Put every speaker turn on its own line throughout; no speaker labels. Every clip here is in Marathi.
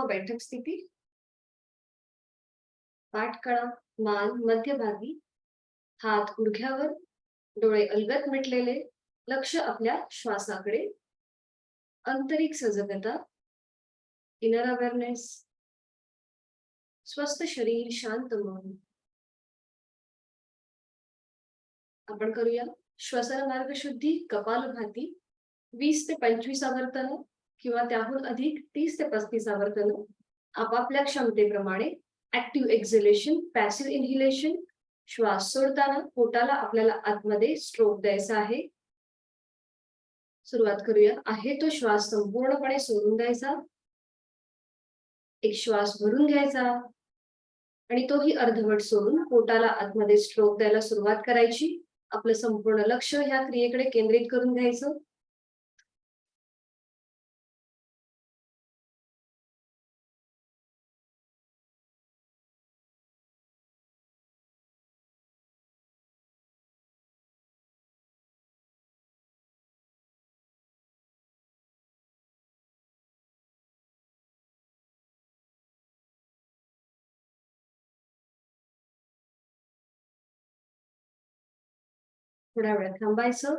बैठक स्थिती. पाठ कळा. मान मध्यभागी, हात गुडघ्यावर, डोळे अलगद मिटलेले, लक्ष आपल्या श्वासाकडे. आंतरिक सजगता, इनर अवेअरनेस. स्वस्थ शरीर, शांत मन. आपण करूया श्वसन मार्ग शुद्धी, कपालभाती. 20 ते 25 आवर्तन किंवा त्याहून अधिक 30 ते 35 आवर्तन आपापल्या क्षमतेप्रमाणे. Active एक्झिलेशन, passive इन्हिलेशन. श्वास सोडताना पोटाला आपल्याला आतमध्ये स्ट्रोक द्यायचा आहे. सुरुवात करूया. आहे तो श्वास संपूर्णपणे सोडून द्यायचा. एक श्वास भरून घ्यायचा आणि तोही अर्धवट सोडून पोटाला आतमध्ये स्ट्रोक द्यायला सुरुवात करायची. आपलं संपूर्ण लक्ष ह्या क्रियेकडे केंद्रित करून घ्यायचं. थोड्या वेळ थांबायचं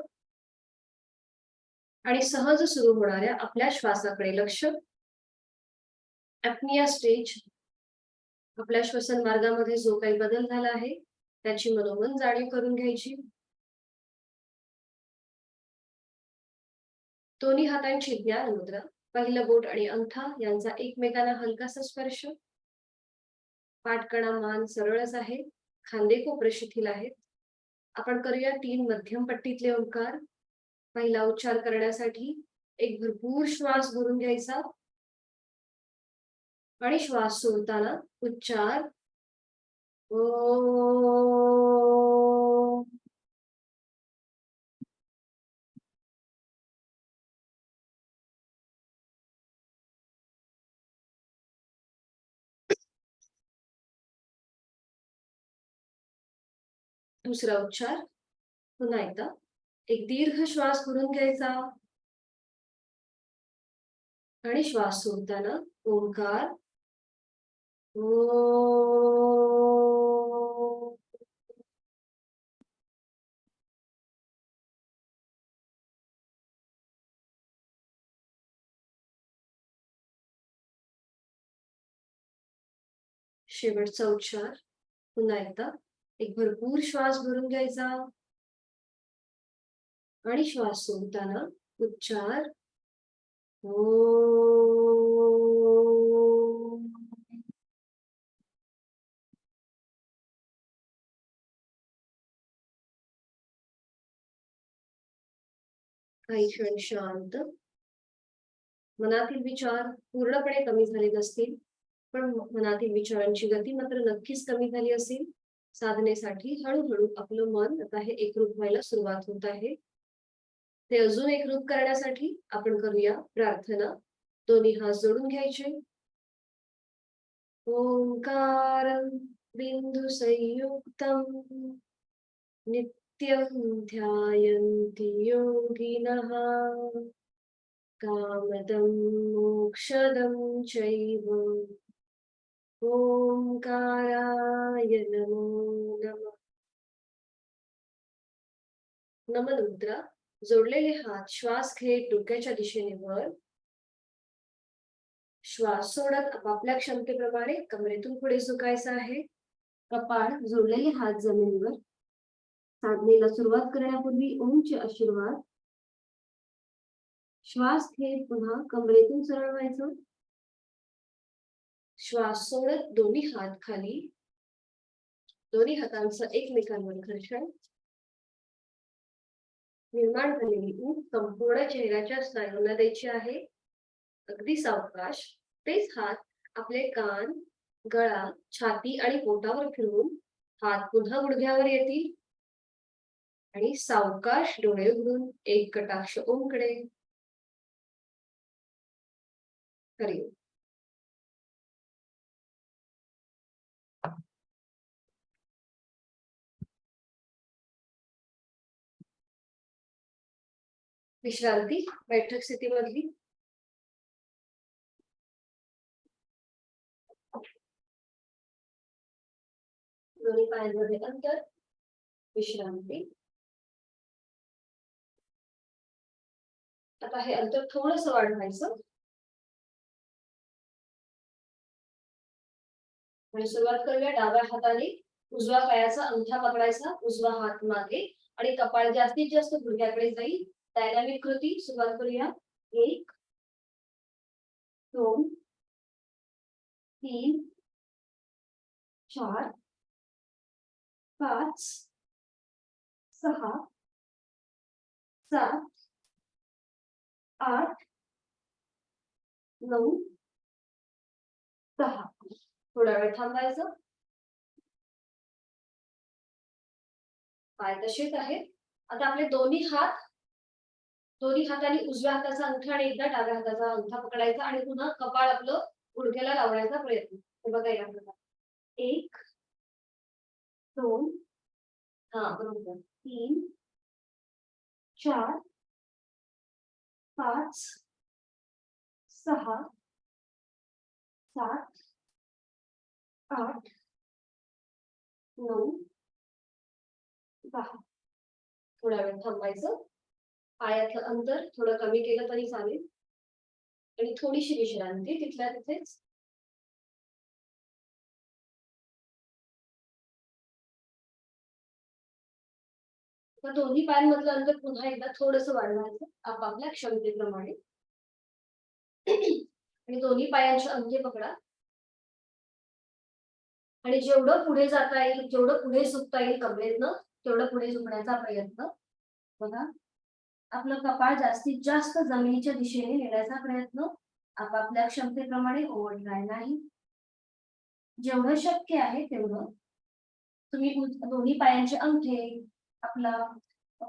आणि सहज सुरू होणाऱ्या आपल्या श्वासाकडे लक्ष. ऍपनिया स्टेज. आपल्या श्वसन मार्गामध्ये जो काही बदल झाला आहे त्याची मनोमन जाणीव करून घ्यायची. दोन्ही हातांची ज्ञान मुद्रा. पहिलं बोट आणि अंगठा यांचा एकमेकांना हलकासा स्पर्श. पाठकणा मान सरळच आहे, खांदे कोपरे शिथिल आहेत. आपण करूया 3 मध्यम पट्टीतले ओंकार. पहिला उच्चार करण्यासाठी एक भरपूर श्वास भरून घ्यायचा आणि श्वास सोडताना उच्चार ओ. दुसरा उच्चार पुन्हा एकदा. एक दीर्घ श्वास भरून घ्यायचा आणि श्वास सोडताना ओंकार ओ. शेवटचा उच्चार पुन्हा एकदा. एक भरपूर श्वास भरून घ्यायचा आणि श्वास सोडताना उच्चार ओ. काही क्षण शांत. मनातील विचार पूर्णपणे कमी झाले नसतील, पण मनातील विचारांची गती मात्र नक्कीच कमी झाली असेल. साधनेसाठी हळूहळू आपलं मन आता हे एकरूप व्हायला सुरुवात होत आहे. ते अजून एकरूप करण्यासाठी आपण करूया प्रार्थना. दोन्ही हात जोडून घ्यायचे. ओंकारं बिंदु संयुक्तम नित्यं ध्यायन्ति योगिनः कामदं मोक्षदं चैव. ओंकाराय नमो नमः. नमन मुद्रा. जोडलेले हात श्वास घेत डोक्याच्या दिशेने वर. श्वास सोडत आपापल्या क्षमतेप्रमाणे कमरेतून पुढे झुकायचं आहे. कपाळ जोडलेले हात जमिनीवर. साधनेला सुरुवात करण्यापूर्वी ओमचे आशीर्वाद. श्वास घेत पुन्हा कमरेतून सरळ व्हायचं. श्वास सोडत दोन्ही हात खाली. दोन्ही हातांचं एकमेकांवर घर्षण. निर्माण झालेली ऊब संपूर्ण चेहऱ्याच्या स्नायूंना द्यायची आहे. अगदी सावकाश. तेच हात आपले कान, गळा, छाती आणि पोटावर फिरवून हात पुन्हा गुडघ्यावर येतील आणि सावकाश डोळे उघडून एक कटाक्ष ओमकडे. हरी ओम. विश्रांती बैठक स्थितीमधली. दोन्ही पायांमध्ये अंतर, विश्रांती. आता हे अंतर थोडंसं वाढवायचं आणि सुरुवात करूया. डाव्या हाताने उजव्या पायाचा अंगठा पकडायचा, उजवा हात मागे आणि कपाळ जास्तीत जास्त गुडघ्याकडे जाईल. डायनामिक कृती सुरुवात करूया. 1 2 3 4 5 6 7 8 9 10. थोडा वेळ थांबायचं. पाय तसेच आहेत. आता आपले दोन्ही हाताने उजव्या हाताचा अंगठा आणि एकदा डाव्या हाताचा अंगठा पकडायचा आणि पुन्हा कपाळ आपलं गुडघ्याला लावण्याचा प्रयत्न. हे बघा या प्रकारे. 1 2 बरोबर 3 4 5 6 7 8 9 10. थोडा वेळ थांबायचं. पायातलं अंतर थोडं कमी केलं तरी चालेल आणि थोडीशी विश्रांती तिथल्या तिथेच. तर दोन्ही पायांमधलं अंतर पुन्हा एकदा थोडंसं वाढवायचं आपापल्या क्षमतेप्रमाणे आणि दोन्ही पायांचे अंगठे पकडा आणि जेवढं पुढे जाता येईल, जेवढं पुढे झुकता येईल कमरेतनं तेवढं पुढे झुकण्याचा प्रयत्न. बघा आपलं कपाळ जास्तीत जास्त जमिनीच्या दिशेने नेण्याचा प्रयत्न आपापल्या क्षमतेप्रमाणे. ओव्हरड्राय नाही. जेवढं शक्य आहे तेवढं तुम्ही दोन्ही पायांचे अंगठे, आपला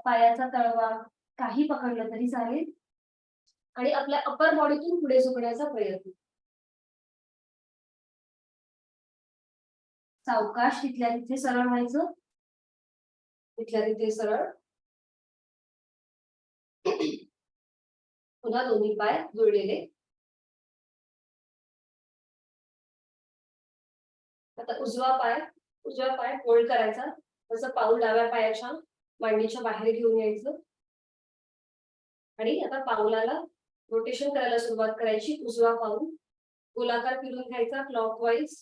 पायाचा तळवा काही पकडलं तरी चालेल आणि आपल्या अपर बॉडीतून पुढे झुकण्याचा प्रयत्न. सावकाश तिथल्या तिथे सरळ व्हायचं, तिथल्या तिथे सरळ. पुन्हा दोन्ही पाय जुळलेले. आता उजवा पाय फोल्ड करायचा, तसं पाऊल डाव्या पायाच्या मांडीच्या बाहेर घेऊन यायचं आणि आता पाऊलाला रोटेशन करायला सुरुवात करायची. उजवा पाऊल गोलाकार फिरून घ्यायचा, क्लॉकवाईज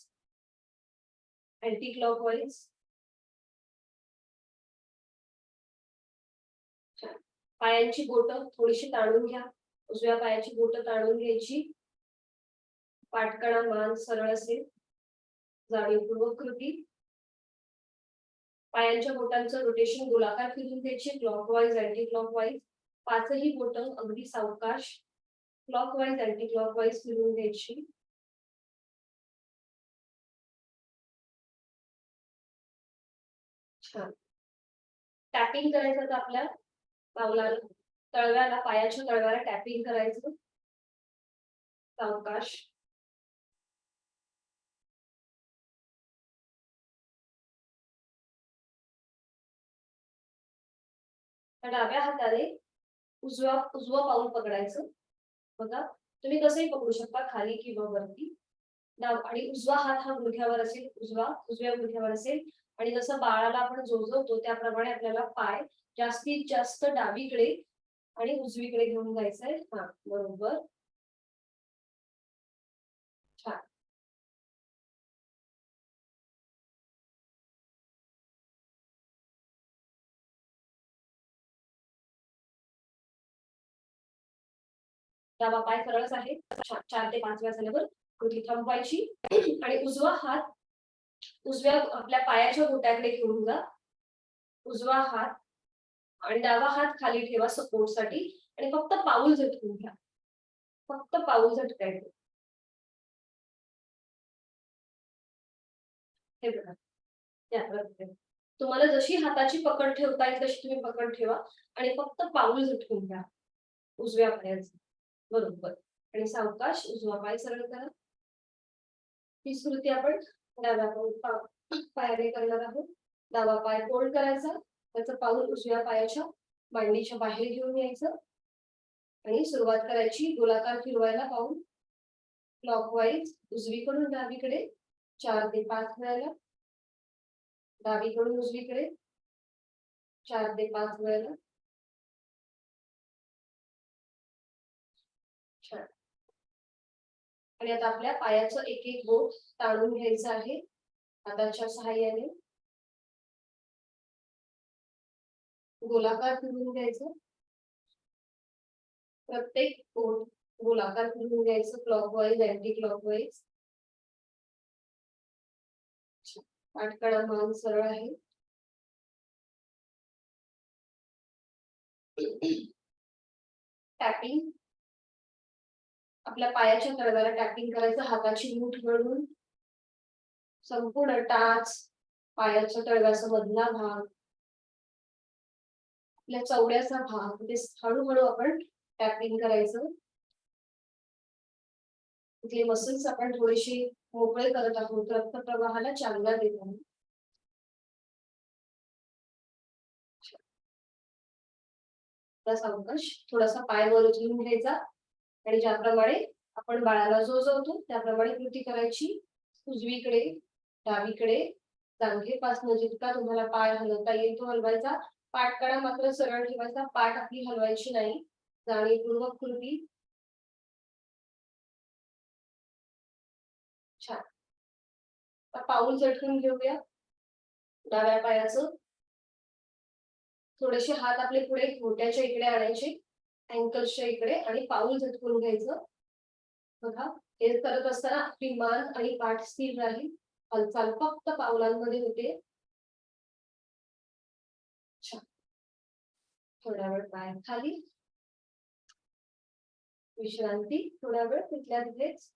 अँटी क्लॉकवाईज. पायांची बोटं थोडीशी ताणून घ्या. उजव्या पायाची बोटं ताणून घ्यायची. पाठकणा मान सरळ असेल. जाणीवपूर्वक कृती. पायांच्या बोटांचं रोटेशन गोलाकार फिरून घ्यायचे, क्लॉकवाईज अँटी क्लॉकवाईज. पाचही बोटं अगदी सावकाश क्लॉकवाईज अँटी क्लॉकवाईज फिरून घ्यायची. छान. टॅपिंग करायचं तर आपल्या पावलाला, तळव्याला, पायाच्या तळव्याला टॅपिंग करायचं सावकाश. डाव्या हाताने उजवं पाऊल पकडायचं. बघा तुम्ही कसंही पकडू शकता, खाली किंवा वरती. आणि उजवा हात हा गुडघ्यावर असेल, उजव्या गुडघ्यावर असेल आणि जसं बाळाला आपण जोजवतो त्याप्रमाणे आपल्याला पाय जास्तीत जास्त डावीकडे आणि उजवीकडे घेऊन जायचंय. बरोबर. छान. डावा पाय सरळच आहे. 4 ते 5 वेळा झाल्यावर कृती थांबवायची आणि उजवा हात उजव्या आपल्या पायाच्या बोटाकडे घेऊन जा. उजवा हात आणि डावा हात खाली ठेवा सपोर्टसाठी आणि फक्त पाऊल झटकून घ्या. फक्त पाऊल झटकायचं. हे बघा या प्रकारे तुम्हाला जशी हाताची पकड ठेवता येईल तशी तुम्ही पकड ठेवा आणि फक्त पाऊल झटकून घ्या उजव्या पायाचं. बरोबर. आणि सावकाश उजवा पाय सरळ करा. ही कृती आपण डाव्या पायाने करणार आहोत. डावा पाय फोल्ड करायचा, त्याचं पाऊल उजव्या पायाच्या मांडीच्या बाहेर घेऊन यायचं आणि सुरुवात करायची गोलाकार फिरवायला पाऊल क्लॉकवाईज उजवीकडून डावीकडे 4 ते 5 वेळेला. डावीकडून उजवीकडे 4 ते 5 वेळेला. छान. आणि आता आपल्या पायाचं एक एक बोट ताणून घ्यायचं आहे हाताच्या सहाय्याने. गोलाकार फिरवून घ्यायचं. प्रत्येक बोट गोलाकार फिरवून घ्यायचं, क्लॉकवाईज अँटी क्लॉकवाईज. पाठकडा मान सरळ आहे. टॅपिंग. आपल्या पायाच्या तळव्याला टॅपिंग करायचं, हाताची मूठ वळून संपूर्ण टाच, पायाच्या तळव्याचा मधला भाग, आपल्या चवड्याचा भाग, ते हळूहळू आपण टॅपिंग करायचं. इथले मसल्स आपण थोडेसे मोकळे करत आहोत, रक्त प्रवाहाला चालना देत आहोत. सावकाश थोडासा पाय वर उचलून घ्यायचा आणि ज्याप्रमाणे आपण बाळाला जोजवतो त्याप्रमाणे कृती करायची. उजवीकडे डावीकडे जांघेपासून जितका तुम्हाला पाय हलवता येईल तो हलवायचा. पाठकडा मात्र सरळ ठेवायचा, पाठ आपली हलवायची नाही. जाणीवपूर्वक कृती. छान. पाऊल झटकून घेऊया. डाव्या पायाचं थोडेसे हात आपले पुढे घोट्याच्या इकडे आणायचे, अँकल्सच्या इकडे, आणि पाऊल झटकून घ्यायचं. बघा, हे करत असताना आपली मान आणि पाठ स्थिर राहील. हालचाल फक्त पावलांमध्ये होते. थोडा वेळ पाय खाली, विश्रांती, थोडा वेळ तिथल्या तिथेच.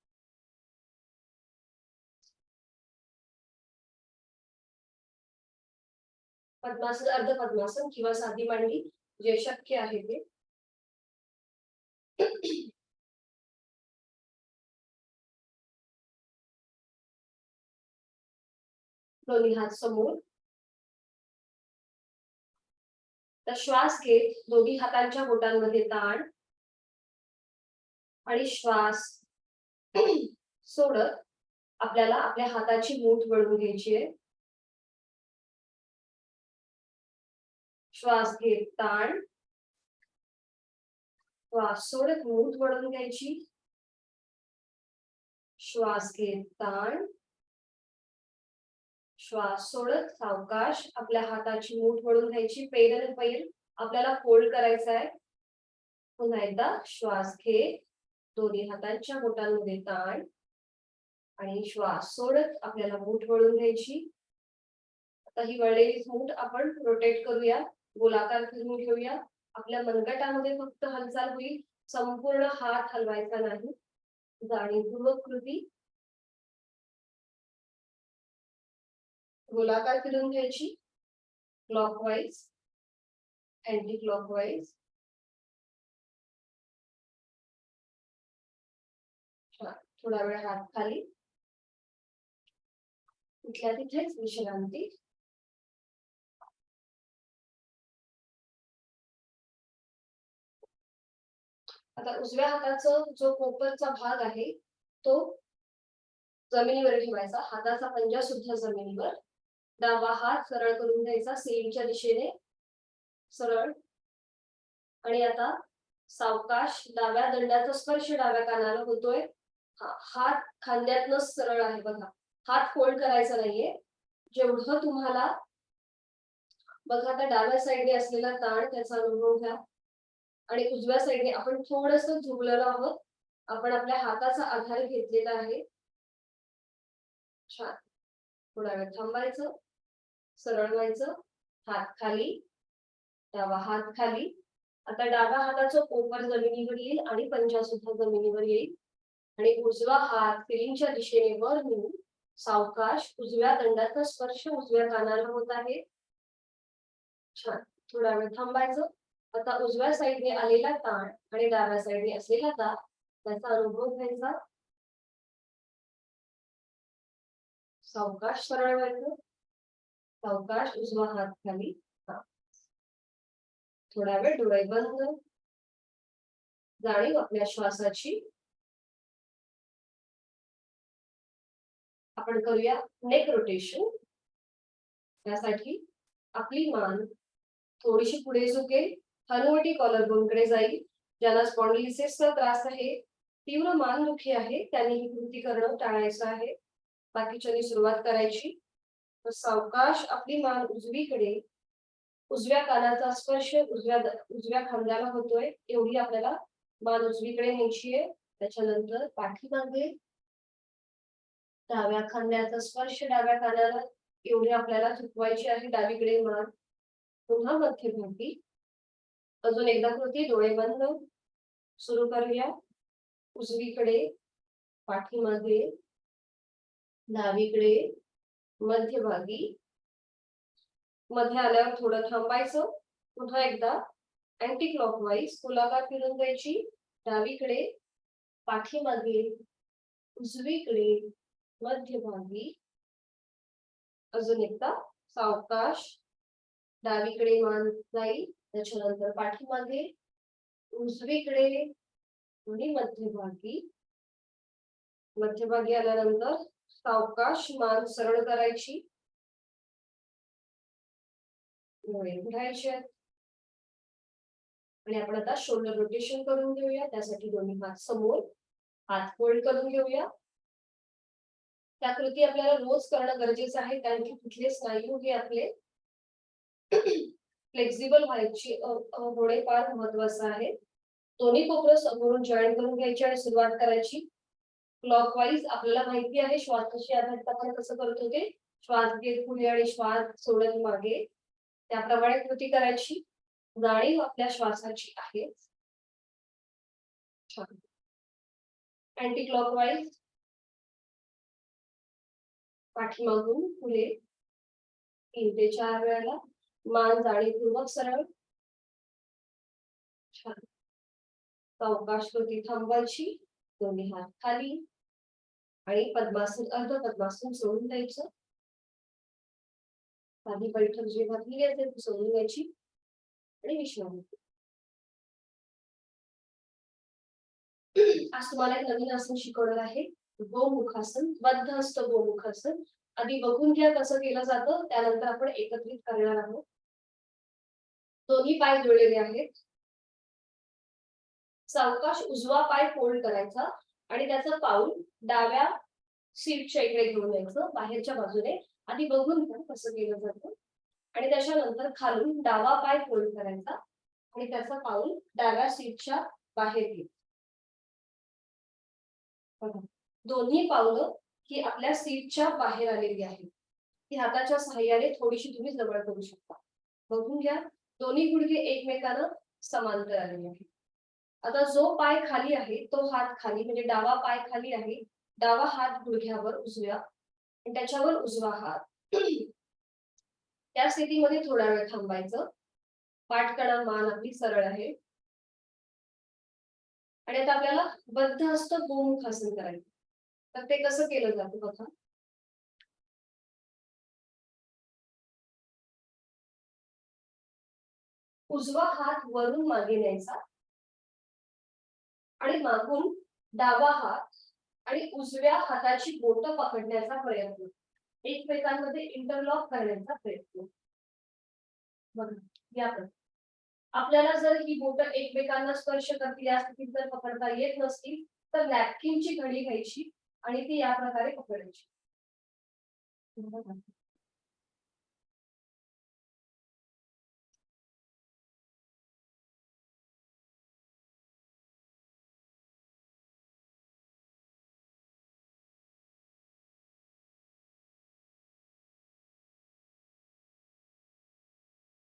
पद्मासन, अर्ध पद्मासन किंवा साधी मांडी, जे शक्य आहे ते. दोन्ही हात समोर. तर श्वास घेत दोन्ही हातांच्या बोटांमध्ये ताण आणि श्वास सोडत आपल्याला आपल्या हाताची मूठ वळवून घ्यायची आहे. श्वास घेत ताण, श्वास सोडत मूठ वळवून घ्यायची. श्वास घेत ताण, श्वास सोडत सावकाश आपल्या हाताची मूठ वळून घ्यायची. पैर पैर आपल्याला फोल्ड करायचा आहे. पुन्हा एकदा श्वास घे, दोन्ही हातांच्या बोटांमध्ये ताण आणि श्वास सोडत आपल्याला मूठ वळून घ्यायची. आता ही वळलेली मूठ आपण रोटेट करूया, गोलाकार फिरवून घेऊया. आपल्या मनगटामध्ये फक्त हालचाल होईल, संपूर्ण हात हलवायचा नाही. जाणीवपूर्वक कृती. गोलाकार फिरवून घ्यायची, क्लॉकवाईज अँटी क्लॉकवाईज. थोडा वेळ हात खाली, तिथल्या तिथेच विश्रांती. आता उजव्या हाताचा जो कोपरचा भाग आहे तो जमिनीवर ठेवायचा, हाताचा पंजा सुद्धा जमिनीवर. डावा हात सरळ करून घ्यायचा, सेडीच्या दिशेने सरळ. आणि आता सावकाश डाव्या दंडाचा स्पर्श डाव्या कानाला होतोय. हात खांद्यातनं सरळ आहे बघा, हात फोल्ड करायचा नाहीये. जेवढं तुम्हाला बघा, आता डाव्या साईडने असलेला ताण त्याचा अनुभव घ्या आणि उजव्या साईडने आपण थोडस झुकलेलो आहोत. आपण आपल्या हाताचा आधार घेतलेला आहे. छान. थोडा वेळ थांबायचं, सरळ व्हायचं, हात खाली, डावा हात खाली. आता डाव्या हाताचं कोपर जमिनीवर येईल आणि पंजा सुद्धा जमिनीवर येईल. आणि उजवा हात फिलिंगच्या दिशेने वर नेऊन सावकाश उजव्या दंडाचा स्पर्श उजव्या कानाला होत आहे. छान. थोडा वेळ थांबायचं. आता उजव्या साईडने आलेला ताण आणि डाव्या साईडने असलेला ताण त्याचा अनुभव घ्यायचा. सावकाश सरळ व्हायचं, सावकाश उजवा हात खाली. थोडा वेळ डोळे बंद, जाणीव आपल्या श्वासाची. आपण करूया नेक रोटेशन. त्यासाठी आपली मान थोडीशी पुढे झुकेल, हनुवटी कॉलर बोन कडे जाईल. ज्याला स्पॉन्डिलिसिसचा त्रास आहे, तीव्र मानदुखी आहे, त्यांनी ही कृती करणं टाळायचं आहे. बाकीच्यांनी सुरुवात करायची. तर सावकाश आपली मान उजवीकडे, उजव्या कानाचा स्पर्श उजव्या खांद्याला होतोय एवढी आपल्याला मान उजवीकडे न्यायची आहे. त्याच्यानंतर पाठीमागे डाव्या खांद्याचा स्पर्श डाव्या कानाला एवढी आपल्याला झुकवायची आहे. डावीकडे मान पुन्हा मध्यभागी. अजून एकदा कृती, डोळे बंद. सुरू करूया. उजवीकडे, पाठीमागे, डावीकडे, मध्यभागी. मध्ये आल्यावर थोडं थांबायचं. पुन्हा एकदा अँटी क्लॉकवाईज गोलाकार फिरून द्यायची. डावीकडे, पाठीमागे, उजवीकडे, मध्यभागी. अजून एकदा सावकाश डावीकडे मान जाईल, त्याच्यानंतर पाठीमागे, उजवीकडे आणि मध्यभागी. मध्यभागी आल्यानंतर सावकाश मान सरळ करायची, डोळे उघडायचे आणि आपण आता शोल्डर रोटेशन करून घेऊया. त्यासाठी दोन्ही हात समोर, हात फोल्ड करून घेऊया. त्या कृती आपल्याला रोज करणं गरजेचं आहे, कारण की कुठले स्नायू हे आपले फ्लेक्झिबल होणे फार महत्वाचं आहे. दोन्ही कोपरं समोरून जॉईन करून घ्यायची आणि सुरुवात करायची. क्लॉकवाईज आपल्याला माहिती आहे श्वास कशी आधारित आपण कसं करतो ते. श्वास घेत पुढे आणि श्वास सोडत मागे, त्याप्रमाणे कृती करायची. जाणीव आपल्या श्वासाची आहे. अँटी क्लॉकवाईज, पाठीमागून पुढे 3 ते 4 वेळेला. मान जाणीवपूर्वक सरळ. छान. सावकाश कृती थांबवायची. दोन्ही हात खाली आणि पद्मासन, अर्ध पद्मासन सोडून द्यायचं. साधी बैठक जी घातली असेल ती सोडून द्यायची आणि विश्रांती. आज तुम्हाला एक नवीन आसन शिकवणार आहे, गोमुखासन, बद्धहस्त गोमुखासन. आधी बघून घ्या कसं केलं जातं, त्यानंतर आपण एकत्रित करणार आहोत. दोन्ही पाय जोडलेले आहेत. सावकाश उजवा पाय फोल्ड करायचा आणि त्याचं पाऊल डाव्या सीटच्या इकडे घेऊन यायचं, बाहेरच्या बाजूने. आधी बघून घ्या कसं केलं जातं आणि त्याच्यानंतर खालून डावा पाय फोल्ड करायचा आणि त्याचं पाऊल डाव्या सीटच्या बाहेर घ्यायचं. दोन्ही पावलं ही आपल्या सीटच्या बाहेर आलेली आहेत. ती हाताच्या सहाय्याने थोडीशी तुम्ही जवळ करू शकता. बघून घ्या, दोन्ही गुडघे एकमेकांना समांतर आलेले आहेत. आता जो पाय खाली आहे तो हात खाली, म्हणजे डावा पाय खाली आहे, डावा हात गुडघ्यावर उजव्या आणि त्याच्यावर उजवा हात. त्या स्थितीमध्ये थोडा वेळ थांबायचं. पाठकणा, मान आपली सरळ आहे आणि आता आपल्याला बद्धहस्त गोमुखासन करायचं. तर ते कसं केलं जातं बघा. उजवा हात वरून मागे न्यायचा आणि मागून डावा हात आणि उजव्या हाताची बोटं पकडण्याचा प्रयत्न, एकमेकांमध्ये इंटरलॉक करण्याचा प्रयत्न. बघा या प्रकारे. आपल्याला जर ही बोटं एकमेकांना स्पर्श करतील, या स्थितीत जर पकडता येत नसतील तर नॅपकिनची घडी घ्यायची आणि ती या प्रकारे पकडायची.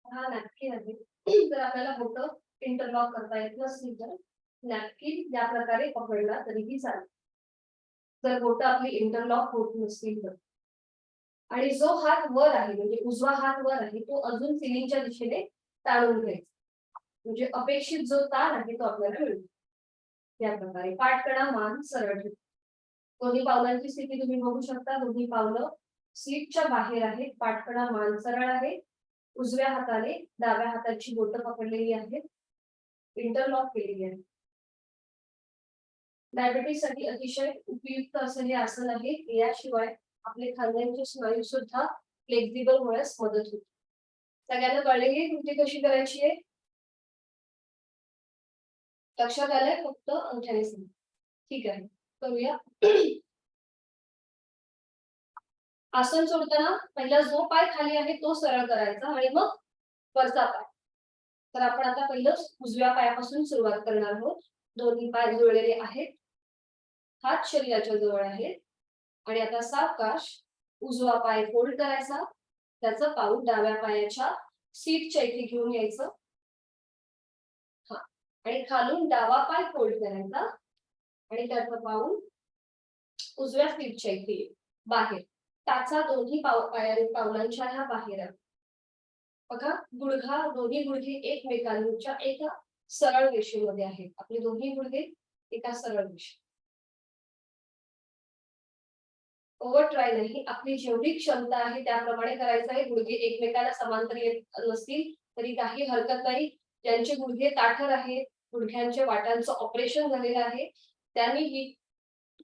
हा नॅपकिन आहे. जर आपल्याला बोटं इंटरलॉक करता येत नसतील तर नॅपकिन या प्रकारे पकडला तरीही चालेल, जर बोटं आपली इंटरलॉक होत नसतील तर. आणि जो हात वर आहे, म्हणजे उजवा हात वर आहे, तो अजून सिलिंगच्या दिशेने ताणून घ्यायचा, म्हणजे अपेक्षित जो ताण आहे तो आपल्याला मिळतो. या प्रकारे पाठकणा, मान सरळ ठेवा. दोन्ही पावलांची स्थिती तुम्ही बघू शकता. दोन्ही पावलं सीटच्या बाहेर आहेत. पाठकणा, मान सरळ आहे. उजव्या हाताने डाव्या हाताची बोटं पकडलेली आहेत, इंटरलॉक केलेली आहे. डायबिटीस साठी अतिशय उपयुक्त असं हे आसन आहे. याशिवाय आपले खांद्यांचे स्नायू सुद्धा फ्लेक्झिबल होण्यास मदत होते. सगळ्यांना कळले की कृती कशी करायची आहे? लक्षात आलंय? फक्त अंगठ्याने सांग. ठीक आहे, करूया. आसन सोडताना पहिला जो पाय खाली आहे तो सरळ करायचा आणि मग वरचा पाय. तर आपण आता पहिलं उजव्या पायापासून सुरुवात करणार आहोत. दोन्ही पाय जुळलेले आहेत, हात शरीराच्या जवळ आहेत आणि आता सावकाश उजवा पाय फोल्ड करायचा, त्याचं पाऊल डाव्या पायाच्या सीटच्या इथे घेऊन यायचं. हा, आणि खालून डावा पाय फोल्ड करायचा आणि त्याचं पाऊल उजव्या सीटच्या इथे बाहेर. टाचा दोन्ही पावलांच्या ह्या बाहेर आहे. बघा, दोन्ही गुडघे एकमेकांच्या एका सरळ रेषेमध्ये आहेत. आपले दोन्ही गुडघे एका सरळ रेषेत. ओव्हर ट्राय नाही, आपली जेवढी क्षमता आहे त्याप्रमाणे करायचं आहे. गुडघे एकमेकांना समांतर येत नसतील तरी काही हरकत नाही. ज्यांचे गुडघे ताठर आहेत, गुडघ्यांच्या वाटांचं ऑपरेशन झालेलं आहे, त्यांनी ही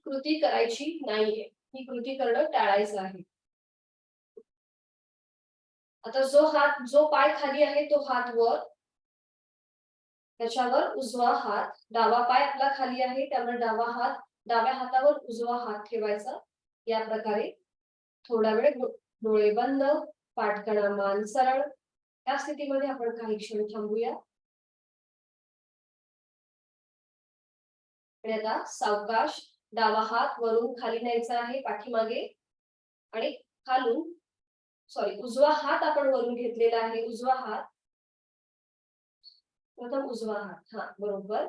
कृती करायची नाहीये. ही कृती करणं टाळायचं आहे. आता जो पाय खाली आहे तो हात वर, त्याच्यावर उजवा हात. डावा पाय आपला खाली आहे त्यामुळे डाव्या हातावर उजवा हात ठेवायचा. या प्रकारे थोडा वेळ डोळे बंद, पाठकणा मान सरळ. या स्थितीमध्ये आपण काही क्षण थांबूया. आणि आता सावकाश डावा हात वरून खाली न्यायचा आहे पाठीमागे आणि खालून उजवा हात आपण वरून घेतलेला आहे. उजवा हात, प्रथम उजवा हात. हा, बरोबर.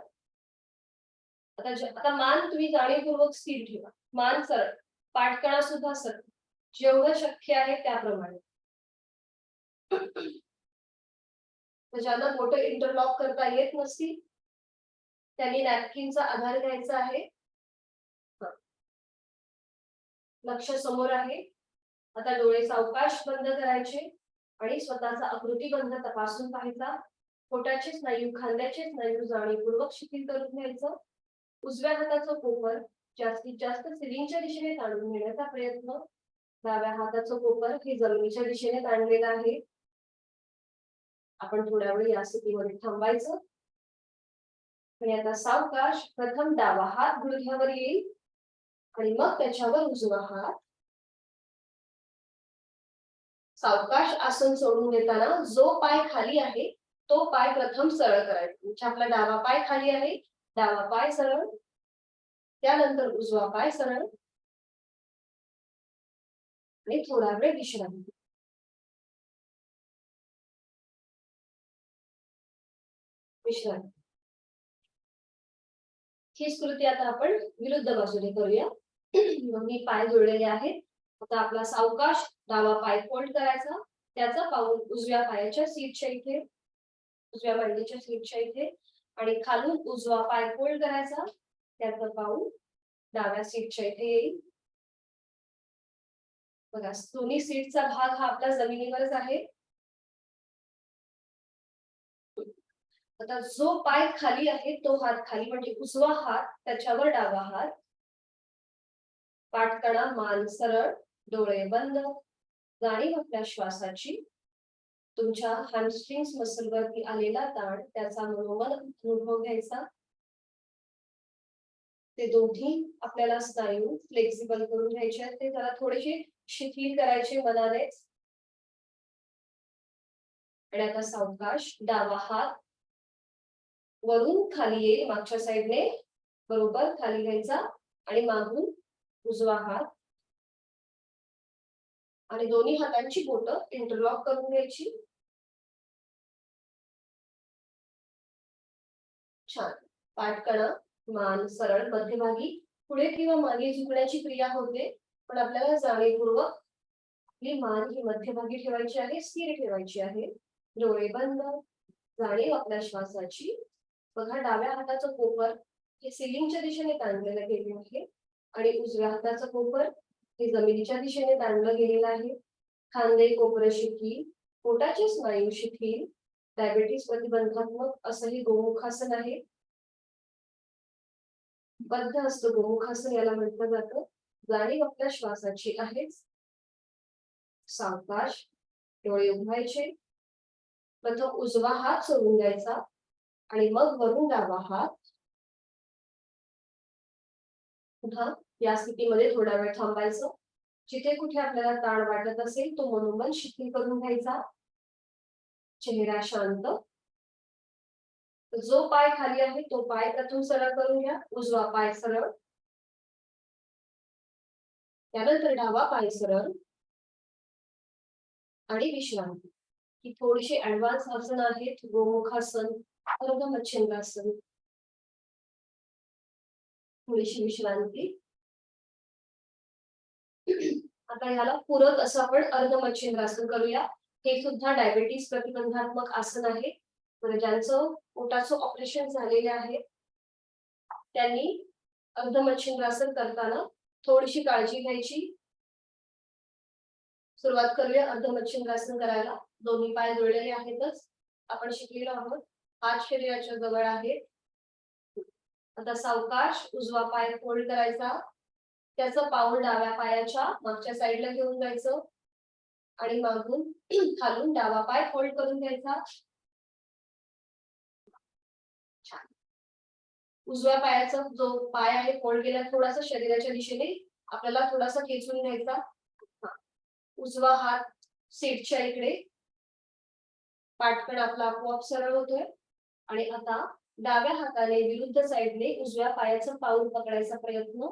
आता मान तुम्ही जाणीवपूर्वक स्थिर ठेवा. मान सरळ, पाठकणा सुद्धा सरळ, जेवढं शक्य आहे त्याप्रमाणे. ज्यांना बोट इंटरलॉक करता येत नसतील त्यांनी नॅपकिनचा आधार घ्यायचा आहे. लक्ष समोर आहे. आता डोळे सावकाश बंद करायचे आणि स्वतःचा आकृतीबंध तपासून पाहायचा. पोटाचे स्नायू, खांद्याचे स्नायू जाणीवपूर्वक शिथिल करून घ्यायचं. उजव्या हाताचं कोपर जास्तीत जास्त सिलिंगच्या दिशेने ताणून घेण्याचा प्रयत्न. डाव्या हाताचं कोपर हे जमिनीच्या दिशेने ताणलेलं आहे. आपण थोड्या वेळ या स्थितीमध्ये थांबायचं. आणि आता सावकाश प्रथम डावा हात गुडघ्यावर येईल आणि मग त्याच्यावर उजवा हात. सावकाश आसन सोडून देताना जो पाय खाली आहे तो पाय प्रथम सरळ करायचा. म्हणजे आपला डावा पाय खाली आहे, डावा पाय सरळ, त्यानंतर उजवा पाय सरळ आणि थोडा वेळ विश्रांती. हीच कृती आता आपण विरुद्ध बाजूने करूया. दोन्ही पाय जोडलेले आहेत. आता आपला सावकाश डावा पाय फोल्ड करायचा, त्याचा पाऊल उजव्या पायाच्या सीटच्या इथे, उजव्या मांडीच्या सीटच्या इथे आणि खालून उजवा पाय फोल्ड करायचा, त्याचा पाऊल डाव्या सीटच्या इथे येईल. बघा, दोन्ही सीटचा भाग हा आपला जमिनीवरच आहे. आता जो पाय खाली आहे तो हात खाली, म्हणजे उजवा हात त्याच्यावर डावा हात. पाठकणा मान सरळ, डोळे बंद. जाणीव आपल्या श्वासाची. तुमच्या हॅमस्ट्रिंग्स मसल वरती आलेला ताण, त्याचा मनोमन अनुभव घ्यायचा. ते दोन्ही आपल्याला स्नायू फ्लेक्सिबल करून घ्यायचे आहेत. ते जरा थोडेसे शिथिल करायचे मनानेच. आणि आता सावकाश डावा हात वरून खाली येईल, मागच्या साईडने बरोबर खाली घ्यायचा आणि मागून उजवा हात आणि दोन्ही हातांची बोटं इंटरलॉक करून घ्यायची. छान. पाठकणा मान सरळ, मध्यभागी पुढे किंवा मागे झुकण्याची क्रिया होते, पण आपल्याला जाणीवपूर्वक आपली मान ही मध्यभागी ठेवायची आहे, स्थिर ठेवायची आहे. डोळे बंद, जाणीव आपल्या श्वासाची. बघा, डाव्या हाताचं कोपर हे सिलिंगच्या दिशेने ताणलेलं गेलेलं आहे आणि उजव्या हाताचं कोपर हे जमिनीच्या दिशेने ताणलं गेलेलं आहे. खांदे कोपर शिथिल, पोटाचे स्नायू शिथिल. डायबिटीस प्रतिबंधात्मक असं हे गोमुखासन आहे. बद्ध असतं गोमुखासन याला म्हटलं जातं. जाणीव आपल्या श्वासाची आहेच. सावकाश डोळे उघडायचे. प्रथम उजवा हात सोडून द्यायचा आणि मग वरून डावा हात. पुन्हा या स्थितीमध्ये थोडा वेळ थांबायचं. जिथे कुठे आपल्याला ताण वाटत असेल तो मनोमन शिथिल करून घ्यायचा. चेहरा शांत. जो पाय खाली आहे तो पाय प्रथम सरळ करून घ्या. उजवा पाय सरळ, त्यानंतर डावा पाय सरळ आणि विश्रांती. ही थोडीशी ऍडव्हान्स आसन आहेत. गोमुखासन, अर्ध मच्छिंद्रासन. थोडीशी विश्रांती. आता याला पूरक असं आपण अर्ध मच्छिंद्रासन करूया. हे सुद्धा डायबिटीस प्रतिबंधात्मक आसन आहे. तर ज्यांचं पोटाचं ऑपरेशन झालेले आहे त्यांनी अर्ध मच्छिंद्रासन करताना थोडीशी काळजी घ्यायची. सुरुवात करूया अर्ध मच्छिंद्रासन करायला. दोन्ही पाय जोडलेले आहेतच, आपण शिकलेलो आहोत. हात शरीराच्या जवळ आहे. आता सावकाश उजवा पाय फोल्ड करायचा. त्याचं पाऊल डाव्या पायाच्या मागच्या साईडला घेऊन जायचं आणि मागून खालून डावा पाय फोल्ड करून घ्यायचा. छान. उजव्या पायाचा जो पाय आहे फोल्ड केला थोडासा शरीराच्या दिशेने आपल्याला थोडासा खेचून घ्यायचा. उजवा हात सीटच्या इकडे, पाठकण आपला आपोआप सरळ होतोय. आणि आता डाव्या हाताने विरुद्ध साईडने उजव्या पायाचं पाऊल पकडायचा प्रयत्न.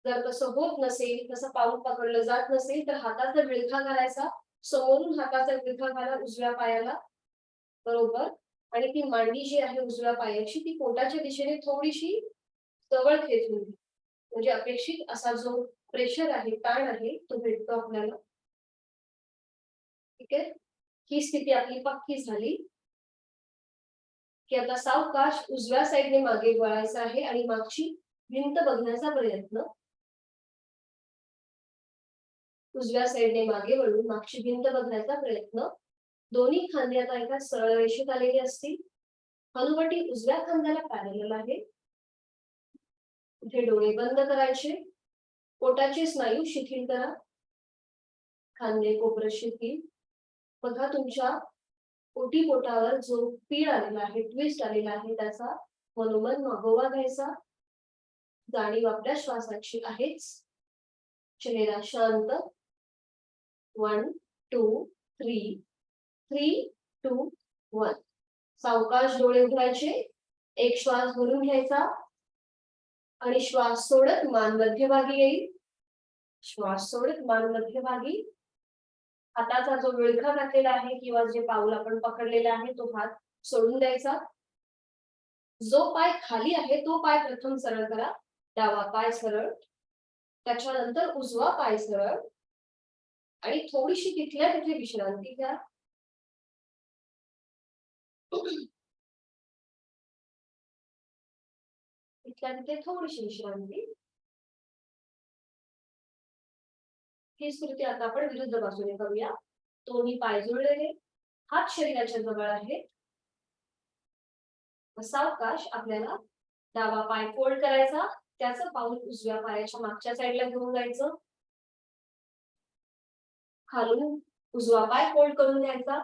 जर तसं होत नसेल, तसं पाऊल पकडलं जात नसेल तर हाताचा विळखा घालायचा. समोरून हाताचा विळखा घाला उजव्या पायाला, बरोबर. आणि ती मांडी जी आहे उजव्या पायाची ती पोटाच्या दिशेने थोडीशी जवळ खेचून घ्या. म्हणजे अपेक्षित असा जो प्रेशर आहे, ताण आहे, तो भेटतो आपल्याला. ठीक आहे. ही स्थिती आपली पक्की झाली की आता सावकाश उजव्या साईडने मागे वळायचं आहे आणि मागची भिंत बघण्याचा प्रयत्न. उजव्या साईडने मागे वळून मागची भिंत बघण्याचा प्रयत्न. दोन्ही खांदे आता एका सरळ रेषेत आलेले असतील. हनुवटी उजव्या खांद्याला पॅरलल आहे. इथे डोळे बंद करायचे. पोटाचे स्नायू शिथिल करा. खांदे कोपरं शिथिल. बघा तुमच्या पोटावर जो पीळ आलेला आहे, ट्विस्ट आलेला आहे, त्याचा मनोमन मागोवा घ्यायचा. जाणीव आपल्या श्वासाची आहेच. चेहरा शांत. 1 2 3 3 2 1. सावकाश डोळे उघडायचे. एक श्वास भरून घ्यायचा आणि श्वास सोडत मान मध्यभागी येईल. श्वास सोडत मान मध्यभागी. हाताचा जो विळखा घातलेला आहे किंवा जे पाऊल आपण पकडलेला आहे तो हात सोडून द्यायचा. जो पाय खाली आहे तो पाय प्रथम सरळ करा. डावा पाय सरळ, त्याच्यानंतर उजवा पाय सरळ आणि थोडीशी तिथल्या तिथे विश्रांती घ्या. तिथल्या तिथे थोडीशी विश्रांती. ही स्थिती आता आपण विरुद्ध बाजूने करूया. दोन्ही पाय जुळलेले, हात शरीराच्या जवळ आहे. सावकाश आपल्याला डावा पाय फोल्ड करायचा. त्याचं पाऊल उजव्या पायाच्या मागच्या साईडला घेऊन जायचं. खालून उजवा पाय फोल्ड करून घ्यायचा.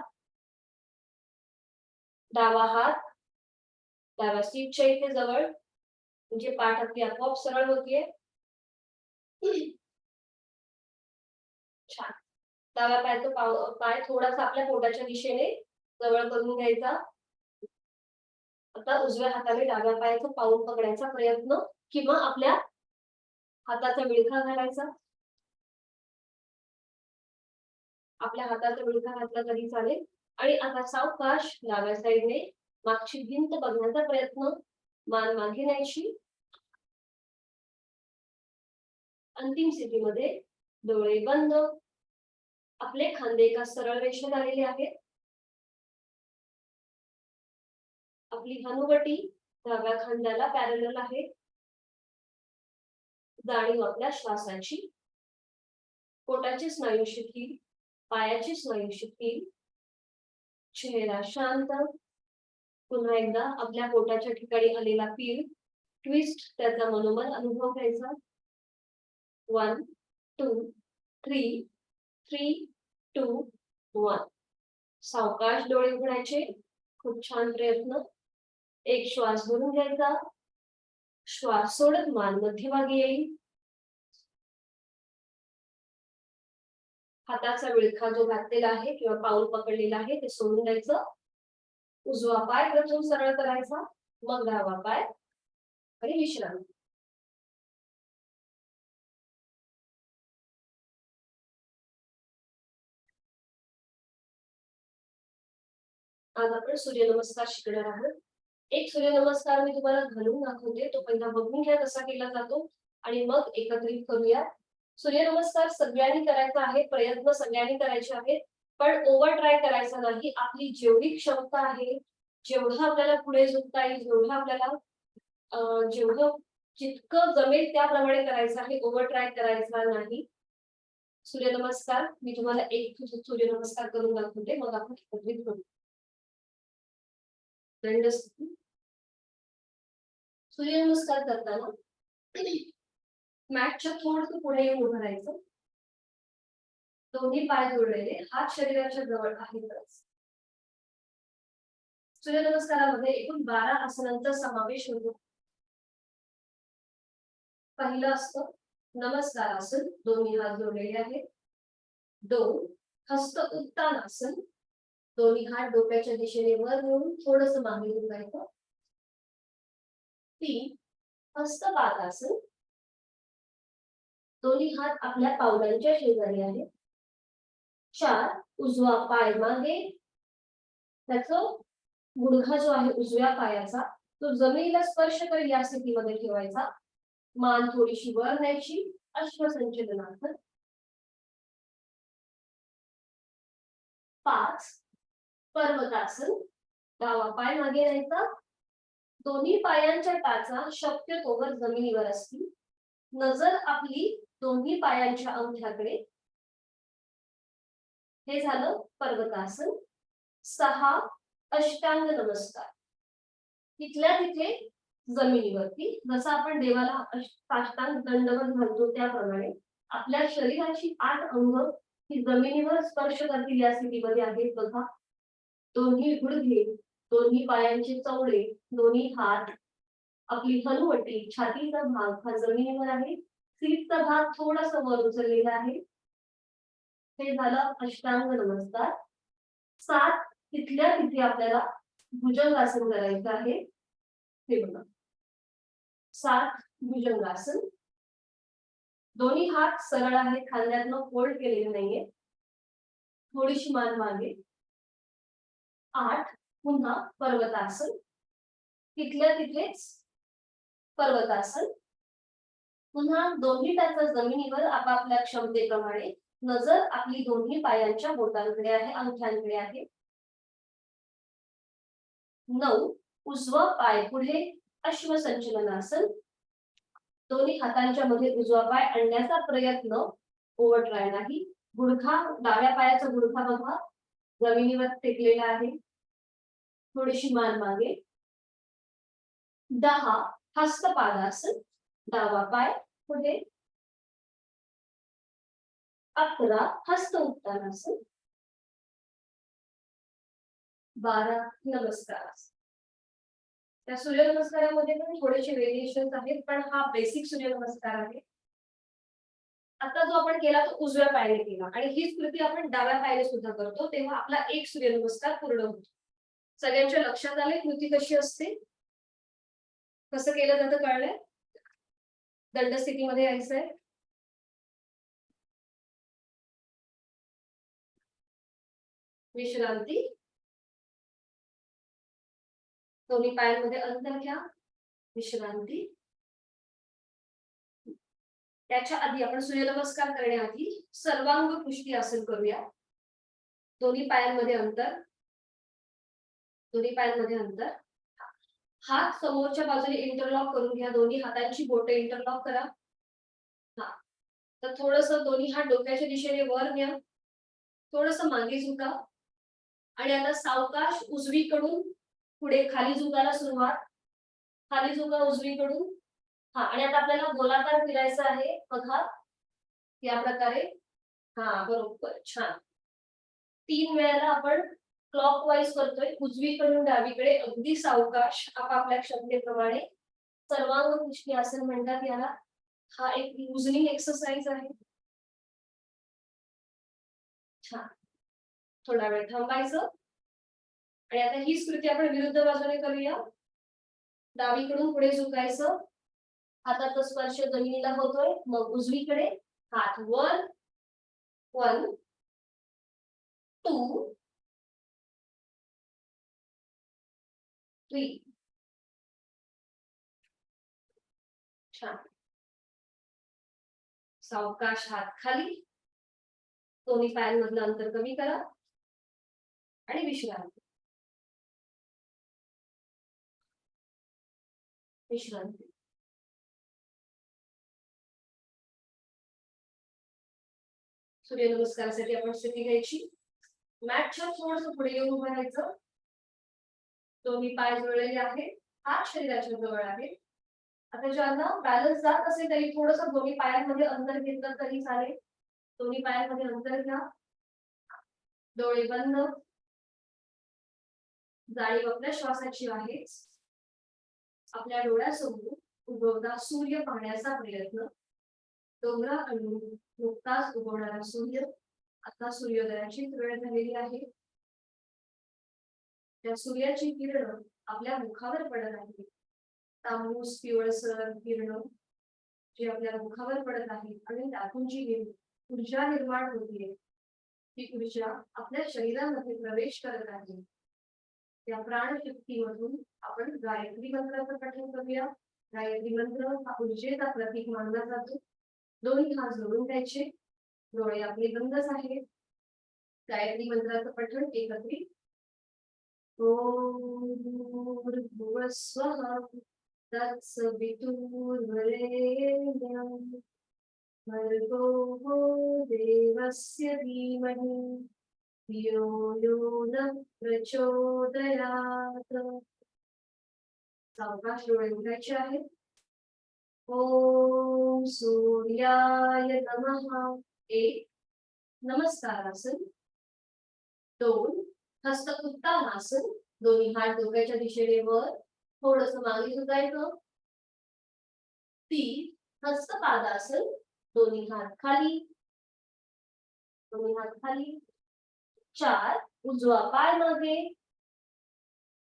डावा हात डाव्या सीटच्या इथे जवळ, म्हणजे पाठ आपली आपोआप सरळ होतीये. छान. डाव्या पायाचा पाय थोडासा आपल्या पोटाच्या दिशेने जवळ करून घ्यायचा. आता उजव्या हाताने डाव्या पायाचं पाऊल पकडायचा प्रयत्न किंवा आपल्या हाताचा विळखा घालायचा. आपल्या हाताचा विळखा घातला तरी चालेल. आणि आता सावकाश डाव्या साईडने मागची भिंत बघण्याचा प्रयत्न. मान मागे न्यायची. अंतिम स्थितीमध्ये डोळे बंद. आपले खांदे एका सरळ रेषेत आलेले आहेत. आपली हनुवटी डाव्या खांद्याला पॅरलल आहे. जाणीव आपल्या श्वासाची. पोटाचे स्नायू शिथिल, पायाचे स्नायू शिथिल. चेहरा शांत. पुन्हा एकदा आपल्या पोटाच्या ठिकाणी आलेला पीळ, ट्विस्ट, त्याचा मनोमन अनुभव घ्यायचा. 1 2 3, 3, 2, 1. सावकाश डोळे उघडायचे. खूप छान प्रयत्न. एक श्वास भरून घ्यायचा. श्वास सोडत मान मध्यभागी येईल. हाताचा विळखा जो घातलेला आहे किंवा पाऊल पकडलेला आहे ते सोडून द्यायचं. उजवा पाय प्रथम सरळ करायचा, मग डावा पाय आणि विश्रांती. आज आपण सूर्यनमस्कार शिकणार आहोत. एक सूर्यनमस्कार मी तुम्हाला घालून दाखवते, तो पहिला बघून घ्या कसा केला जातो आणि मग एकत्रित करूया. सूर्यनमस्कार सगळ्यांनी करायचा आहे, प्रयत्न सगळ्यांनी करायचे आहेत, पण ओव्हर ट्राय करायचा नाही. आपली जेवढी क्षमता आहे, जेवढं आपल्याला पुढे झुकता येईल, जेवढं आपल्याला जेवढं जितकं जमेल त्याप्रमाणे करायचं आहे. ओव्हर ट्राय करायचा नाही. सूर्यनमस्कार मी तुम्हाला एक सूर्यनमस्कार करून दाखवते, मग आपण एकत्रित करू. सूर्यनमस्कार करताना मॅटच्या थोडंसं पुढे येऊन उभं राहायचं. दोन्ही पाय जोडलेले, हात शरीराच्या जवळ आहेतच. सूर्यनमस्कारामध्ये एकूण 12 आसनांचा समावेश होतो. पहिलं असतं नमस्कार आसन, दोन्ही हात जोडलेले आहेत. 2 हस्त उत्तान आसन, दोन्ही हात डोक्याच्या दिशेने वर नेऊन थोडंसं मागे झुकायचं. 3 हस्तपादासन, दोन्ही हात आपल्या पावलांच्या शेजारी आहेत. 4 उजवा पाय मागे, त्याचं गुडघा जो आहे उजव्या पायाचा तो जमिनीला स्पर्श करेल या स्थितीमध्ये ठेवायचा. मान थोडीशी वर न्यायची, अश्वसंचलनासन. 5 पर्वतासन, डावा पाय मागे न्यायचा. दोन्ही पायांच्या टाचा शक्यतोवर जमिनीवर असतील. नजर आपली दोन्ही पायांच्या अंगठ्याकडे. हे झालं पर्वतासन. 6 अष्टांग नमस्कार, तिथल्या तिथे जमिनीवरती, जसं आपण देवाला साष्टांग दंडवत घालतो त्याप्रमाणे आपल्या शरीराची 8 अंग ही जमिनीवर स्पर्श करतील या स्थितीमध्ये आहेत. बघा, दोन्ही गुडघे, दोन्ही पायांचे चवडे, दोन्ही हात, आपली हनुवटी, छातीचा भाग हा जमिनीवर आहे. सीटचा भाग थोडासा वर उचललेला आहे. हे झालं अष्टांग नमस्कार. 7 तिथल्या तिथे आपल्याला भुजंगासन करायचं आहे. हे बघा, 7 भुजंगासन. दोन्ही हात सरळ आहेत, खांद्यातनं फोल्ड केलेले नाहीये. थोडीशी मान मागे. 8 पुन्हा पर्वतासन, तिथल्या तिथेच पर्वतासन. पुन्हा दोन्ही टाचा जमिनीवर आपापल्या क्षमतेप्रमाणे. नजर आपली दोन्ही पायांच्या बोटांकडे आहे, अंगठ्यांकडे आहे. 9 उजवा पाय पुढे, अश्वसंचलनासन. दोन्ही हातांच्या मध्ये उजवा पाय आणण्याचा प्रयत्न, ओव्हर ट्राय नाही. गुडघा, डाव्या पायाचा गुडघा बघा जमिनीवर टेकलेला आहे. थोडीशी मान मागे. 10 हस्तपादासन, डावा पाय पुढे. 11 हस्त उत्तानासन. 12 नमस्कार. त्या सूर्यनमस्कारामध्ये पण थोडेसे व्हेरिएशन्स आहेत, पण हा बेसिक सूर्यनमस्कार आहे. आता जो आपण केला तो उजव्या पायाने केला आणि हीच कृती आपण डाव्या पायाने सुद्धा करतो, तेव्हा आपला एक सूर्यनमस्कार पूर्ण होतो. सगळ्यांच्या लक्षात आले कृती कशी असते, कसं केलं जातं कळलंय? दंड स्थितीमध्ये यायचंय. विश्रांती. दोन्ही पायांमध्ये अंतर घ्या. विश्रांती. त्याच्या आधी आपण सूर्यनमस्कार करण्याआधी सर्वांग पुष्टी आसन करूया. दोन्ही पायांमध्ये अंतर, दोन्ही पायांमध्ये अंतर. हात समोरच्या बाजूने इंटरलॉक करून घ्या. दोन्ही हातांची बोटे इंटरलॉक करा. हा, तर थोडंसं दोन्ही हात डोक्याच्या दिशेने वर न्या. थोडंसं मागे झुका आणि आता सावकाश उजवीकडून पुढे खाली झुकायला सुरुवात. खाली झुका उजवीकडून. हा, आणि आता आपल्याला गोलाकार फिरायचं आहे. बघा या प्रकारे हा बरोबर, छान. 3 वेळेला आपण क्लॉकवाईज करतोय, उजवीकडून डावीकडे अगदी सावकाश आपापल्या क्षमतेप्रमाणे. सर्वांग आसन म्हणतात याला. हा एक लुझनिंग एक्सरसाइज आहे. छान. थोडा वेळ थांबायचं आणि आता हीच कृती आपण विरुद्ध बाजूने करूया. डावीकडून पुढे झुकायचं, हाताचा स्पर्श जमिनीला होतोय, मग उजवीकडे हात वर, 1 2 3. छान. सावकाश हात खाली, दोन्ही पायांमधलं अंतर कमी करा आणि विश्रांती. विश्रांती. सूर्यनमस्कारासाठी आपण स्थिती घ्यायची. मॅटच्या थोडंसं पुढे येऊन उभं राहायचं. दोन्ही पाय जुळलेले आहेत, हात शरीराच्या जवळ आहे. आता ज्यांना बॅलन्स जात असेल तरी थोडंसं दोन्ही पायांमध्ये अंतर घेतलं तरी चालेल. दोन्ही पायांमध्ये अंतर घ्या. डोळे बंद. जाणीव आपल्या श्वासाची आहेच. आपल्या डोळ्यासमोर उगवता सूर्य पाहण्याचा प्रयत्न. डोंगराकडून नुकताच उगवणारा सूर्य. आता सूर्योदयाची वेळ झालेली आहे. त्या सूर्याची किरण आपल्या मुखावर पडत आहे. तांबूस पिवळसर किरण जी आपल्या मुखावर पडत आहे आणि त्यातून जी ऊर्जा निर्माण होते, ती ऊर्जा आपल्या शरीरामध्ये प्रवेश करत आहे. त्या प्राणशक्तीमधून आपण गायत्री मंत्राचं पठण करूया. गायत्री मंत्र हा ऊर्जेचा प्रतीक मानला जातो. दोन्ही हात जोडून द्यायचे, डोळे आपले बंदच आहेत. गायत्री मंत्राचं पठण एकत्रित. ओम भूर्भुवः स्वः तत्सवितुर्वरेण्यं भर्गो देवस्य धीमहि धियो यो नः प्रचोदयात्. सावकाश डोळे उघडायचे आहेत. ओम सूर्याय नमः. 1 नमस्कारासन. 2 हस्त उत्तानासन. दोन्ही हात डोक्याच्या दिशेने वर, थोडंसं मागे झुकायचं. 3 हस्तपादासन. दोन्ही हात खाली, दोन्ही हात खाली. 4 उजवा पाय मागे.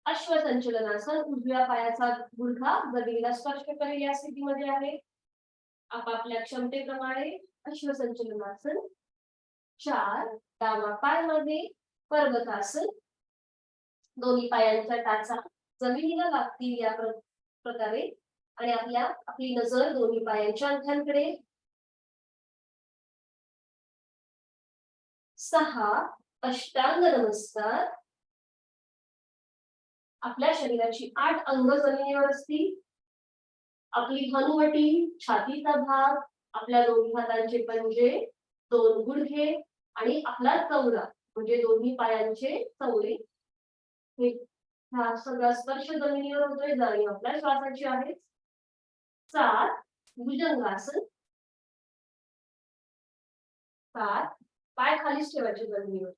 अश्वसंचलनासन. उजव्या पायाचा गुडघा जमिनीला स्पर्श करेल या स्थितीमध्ये आहे. आपापल्या क्षमतेप्रमाणे अश्वसंचलनासन. 4 डावा पाय मागे. पर्वतासन. दोन्ही पायांच्या टाचा जमिनीला लागतील या प्रकारे आणि आपली नजर दोन्ही पायांच्या अंगठ्यांकडे. 6 अष्टांग नमस्कार. आपल्या शरीराची 8 अंग जमिनीवर असतील. आपली हनुवटी, छातीचा भाग, आपल्या दोन्ही हातांचे पंजे, 2 गुडघे आणि आपला चवरा म्हणजे दोन्ही पायांचे चवरे. हा सगळा स्पर्श जमिनीवर होतोय. जाणीव आपल्या श्वासाची आहे. 7 भुजंगासन. 7 पाय खालीच ठेवायचे जमिनीवर.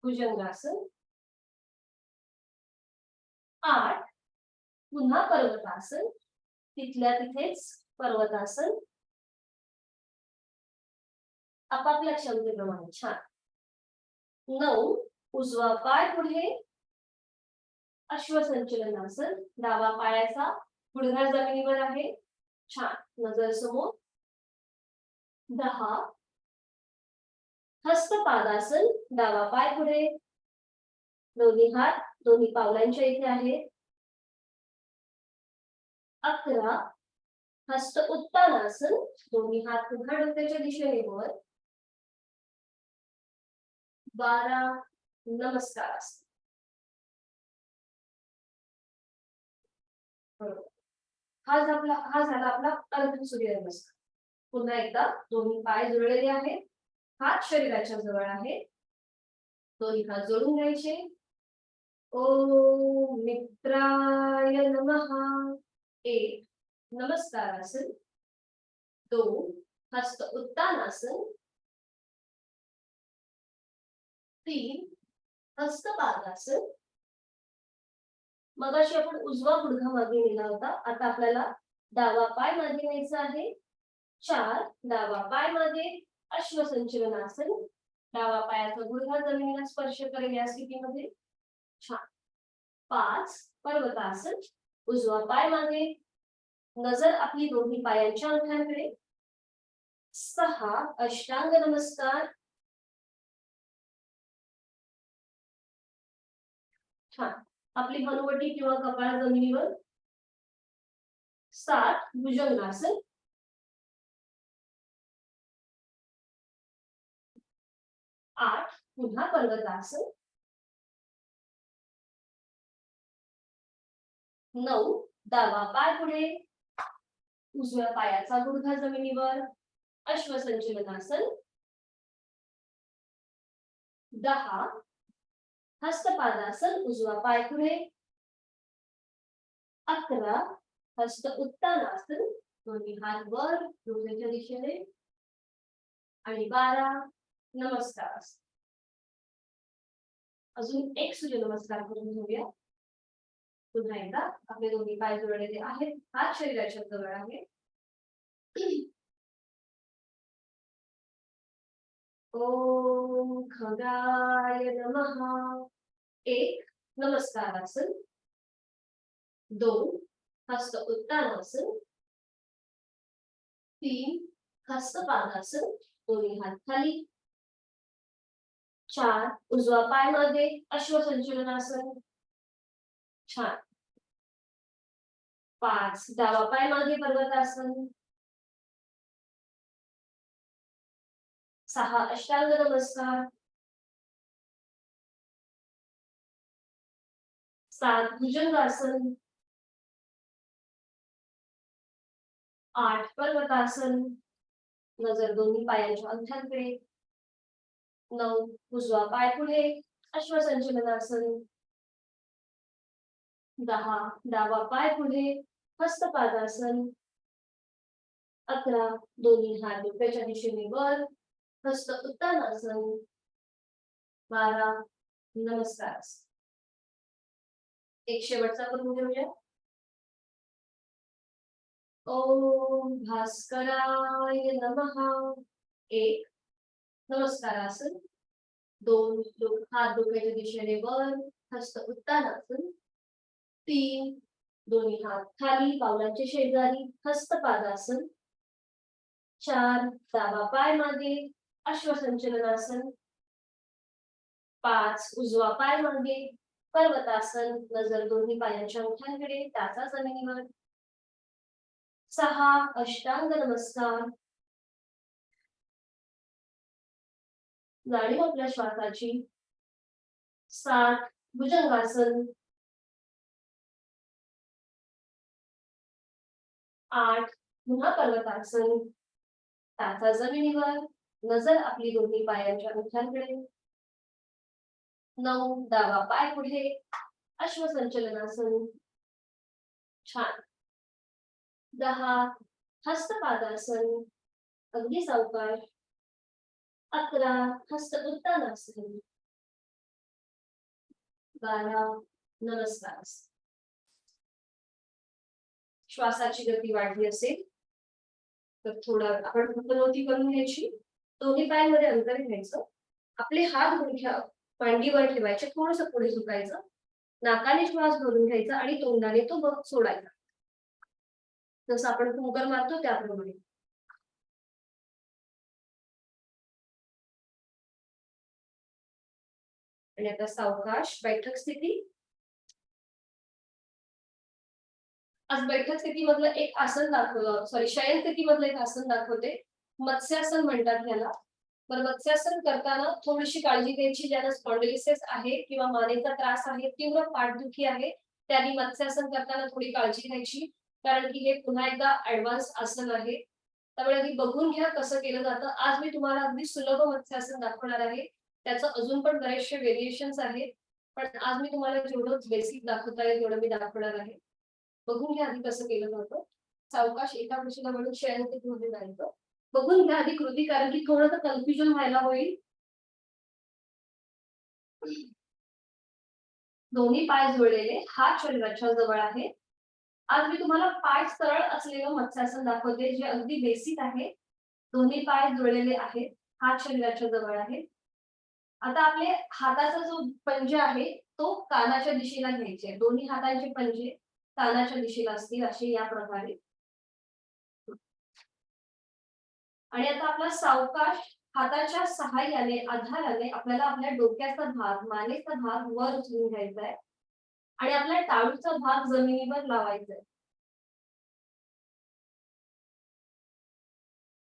भुजंगासन. 8 पुन्हा पर्वतासन. तिथल्या तिथेच पर्वतासन. आपापल्या क्षमतेप्रमाणे. छान. 9 उजवा पाय पुढे. अश्वसंचलनासन. डावा पायाचा गुडघा जमिनीवर आहे. छान. नजर समोर. 10 हस्तपादासन. डावा पाय पुढे. दोन्ही हात दोन्ही पावलांच्या इथे आहेत. 11 हस्त उत्तानासन. दोन्ही हात उभ्या डोक्याच्या दिशेने वर. 12 नमस्कारासन. हा झाला आपला अर्ध सूर्यनमस्कार. पुन्हा एकदा दोन्ही पाय जुळलेले आहेत, हात शरीराच्या जवळ आहेत. दोन्ही हात जोडून घ्यायचे. ओम मित्राय नमः. 1 नमस्कारासन. 2 हस्त उत्तानासन, 3 हस्तपादासन. मगाशी आपण उजवा गुडघा मागे नेला होता, आता आपल्याला डावा पाय मागे न्यायचा आहे. 4 डावा पाय मागे, अश्वसंचलनासन. डावा पायाचा गुडघा जमिनीला स्पर्श करेल या स्थितीमध्ये. छान. 5 पर्वतासन, उजवा पाय मागे, नजर आपली दोन्ही पायांच्या अंगठ्यांकडे. 6 अष्टांग नमस्कार. छान. आपली हनुवटी किंवा कपाळ जमिनीवर. 7 भुजंगासन. 8 पुन्हा पर्वतासन. 9 डावा पाय पुढे, उजव्या पायाचा गुडघा जमिनीवर, अश्वसंचलनासन. 10 हस्तपादासन, उजवा पाय पुढे. 11 हस्त उत्तानासन, दोन्ही हात वर डोक्याच्या दिशेने. आणि 12 नमस्कार. अजून एक सूर्यनमस्कार करून घेऊया. पुन्हा एकदा आपले दोन्ही पाय जोडलेले आहेत, हात शरीराच्या जवळ आहे. ओम खगाय नमः. 1 नमस्कारासन. 2 हस्त उत्तानासन. 3 हस्तपादासन, दोन्ही हात खाली. 4 उजवा पाय मागे, अश्वसंचलनासन. छान. 5 डावा पाय मागे, पर्वतासन. 6 अष्टांग नमस्कार. 7 भुजंगासन. 8 पर्वतासन, नजर दोन्ही पायांच्या अंगठ्यांकडे. 9 उजवा पाय पुढे, अश्वसंचलनासन. 10 डावा पाय पुढे, हस्तपादासन. 11 दोन्ही हात डोक्याच्या दिशेने वर, हस्त उत्तानासन. 12 नमस्कार. एक शेवटचा करून घेऊया. ओम भास्कराय नमः. 1 नमस्कारासन. 2 हात डोक्याच्या दिशेने वर, हस्त उत्तानासन. 3 दोन्ही हात खाली पावलांच्या शेजारी, हस्तपादासन. 4 डावा पाय मागे, अश्वसंचलनासन. 5 उजवा पाय मागे, पर्वतासन, नजर दोन्ही पायांच्या अंगठ्यांकडे, टाचा जमिनीवर. 6 अष्टांग नमस्कार. जाणीव आपल्या श्वासाची. 7 भुजंगासन. 8 पुन्हा पर्वतासन, टाचा जमिनीवर, नजर आपली दोन्ही पायांच्या अंगठ्यांकडे. 9 डावा पाय पुढे, अश्वसंचलनासन. छान. 10 हस्तपादासन, अगदी सावकाश. 11 हस्त उत्तानासन. 12 नमस्कार. श्वासाची गती वाढली असेल तर थोडं आपण उपनोती करून घ्यायची. दोन्ही पायांमध्ये अंतर घ्यायचं. आपले हात गुडघ्या मांडीवर ठेवायचे, थोडस पुढे झुकायचं. नाकाने श्वास भरून घ्यायचा आणि तोंडाने तो सोडायचा, जसं आपण फुंकर मारतो त्याप्रमाणे. आणि आता सावकाश बैठक स्थिती. आज बैठक स्थितीमधलं एक आसन दाखवलं, सॉरी शयन स्थितीमधलं एक आसन दाखवते. मत्स्यासन म्हणतात याला. तर मत्स्यासन करताना थोडीशी काळजी घ्यायची. ज्यांना स्पॉन्डिलिसिस आहे किंवा मानेचा त्रास आहे, तीव्र पाठदुखी आहे, त्यांनी मत्स्यासन करताना थोडी काळजी घ्यायची, कारण की हे पुन्हा एकदा ऍडव्हान्स आसन आहे. त्यामुळे आधी बघून घ्या कसं केलं जातं. आज मी तुम्हाला अगदी सुलभ मत्स्यासन दाखवणार आहे. त्याचं अजून पण बरेचसे व्हेरिएशन्स आहेत, पण आज मी तुम्हाला जेवढं बेसिक दाखवता येईल तेवढं मी दाखवणार आहे. बघून घ्या आधी कसं केलं जातं. सावकाश एका दिशेला म्हणून शयन स्थितीमध्ये जायचं. बघून घ्या आधी कृती, कारण की थोडंसं कन्फ्युजन व्हायला होईल. दोन्ही पाय जुळलेले, हात शरीराच्या जवळ आहे. आज मी तुम्हाला पाय सरळ असलेलं मत्स्यासन दाखवते, जे अगदी बेसिक आहे. दोन्ही पाय जुळलेले आहेत, हात शरीराच्या जवळ आहे. आता आपले हाताचा जो पंजे आहे तो कानाच्या दिशेला घ्यायचे. दोन्ही हातांचे पंजे कानाच्या दिशेला असतील, असे या प्रकारे. आणि आता आपला सावकाश हाताच्या सहाय्याने, आधाराने आपल्याला आपल्या डोक्याचा भाग, मानेचा भाग वर उचलून घ्यायचा आहे आणि आपल्या टाळूचा भाग जमिनीवर लावायचा आहे.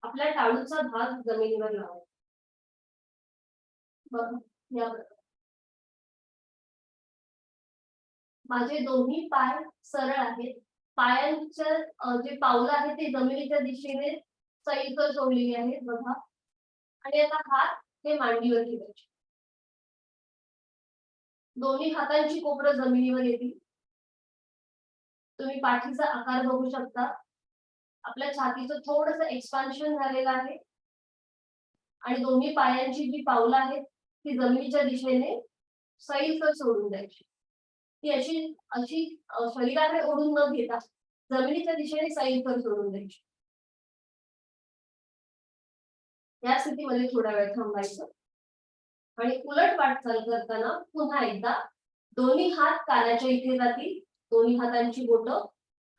आपल्या टाळूचा भाग जमिनीवर लावायचा. बघा या प्रकारे. माझे दोन्ही पाय सरळ आहेत. पायांचं जे पावलं आहेत ते जमिनीच्या दिशेने सैलसर सोडलेली आहेत बघा. आणि आता हात हे मांडीवर ठेवायचे. दोन्ही हातांची कोपरं जमिनीवर येतील. तुम्ही पाठीचा आकार बघू शकता. आपल्या छातीचं थोडंसं एक्सपान्शन झालेलं आहे आणि दोन्ही पायांची जी पावलं आहेत ती जमिनीच्या दिशेने सैलसर सोडून द्यायची. ती अशी अशी शरीराकडे ओढून न घेता जमिनीच्या दिशेने सैलसर सोडून द्यायची. या स्थितीमध्ये थोडा वेळ थांबायचं आणि उलट वाटचाल करताना पुन्हा एकदा दोन्ही हात कानाच्या इथे जातील. दोन्ही हातांची बोटं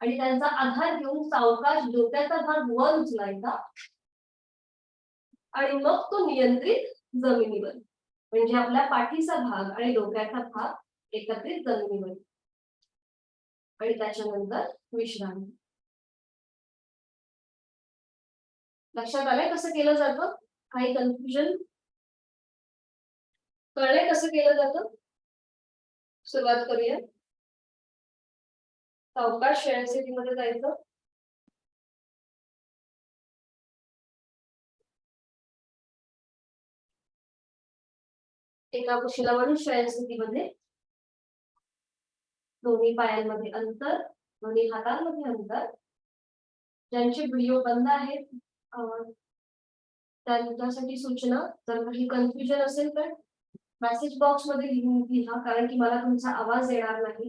आणि त्यांचा आधार घेऊन सावकाश डोक्याचा भाग वर उचलायचा आणि मग तो नियंत्रित जमिनीवर, म्हणजे आपल्या पाठीचा भाग आणि डोक्याचा भाग एकत्रित जमिनीवर आणि त्याच्यानंतर विश्रांती. लक्षात आलंय कसं केलं जातं? काही कन्फ्युजन? कळलंय कसं केलं जातं? सुरुवात करूया. सावकाश शयनस्थितीमध्ये जायचं. एका कुशीलावरून शयनस्थितीमध्ये दोन्ही पायांमध्ये अंतर, दोन्ही हातांमध्ये अंतर. ज्यांचे व्हिडिओ बंद आहेत त्यांच्यासाठी सूचना, जर काही कन्फ्युजन असेल तर मेसेज बॉक्स मध्ये लिहा, कारण की मला तुमचा आवाज येणार नाही.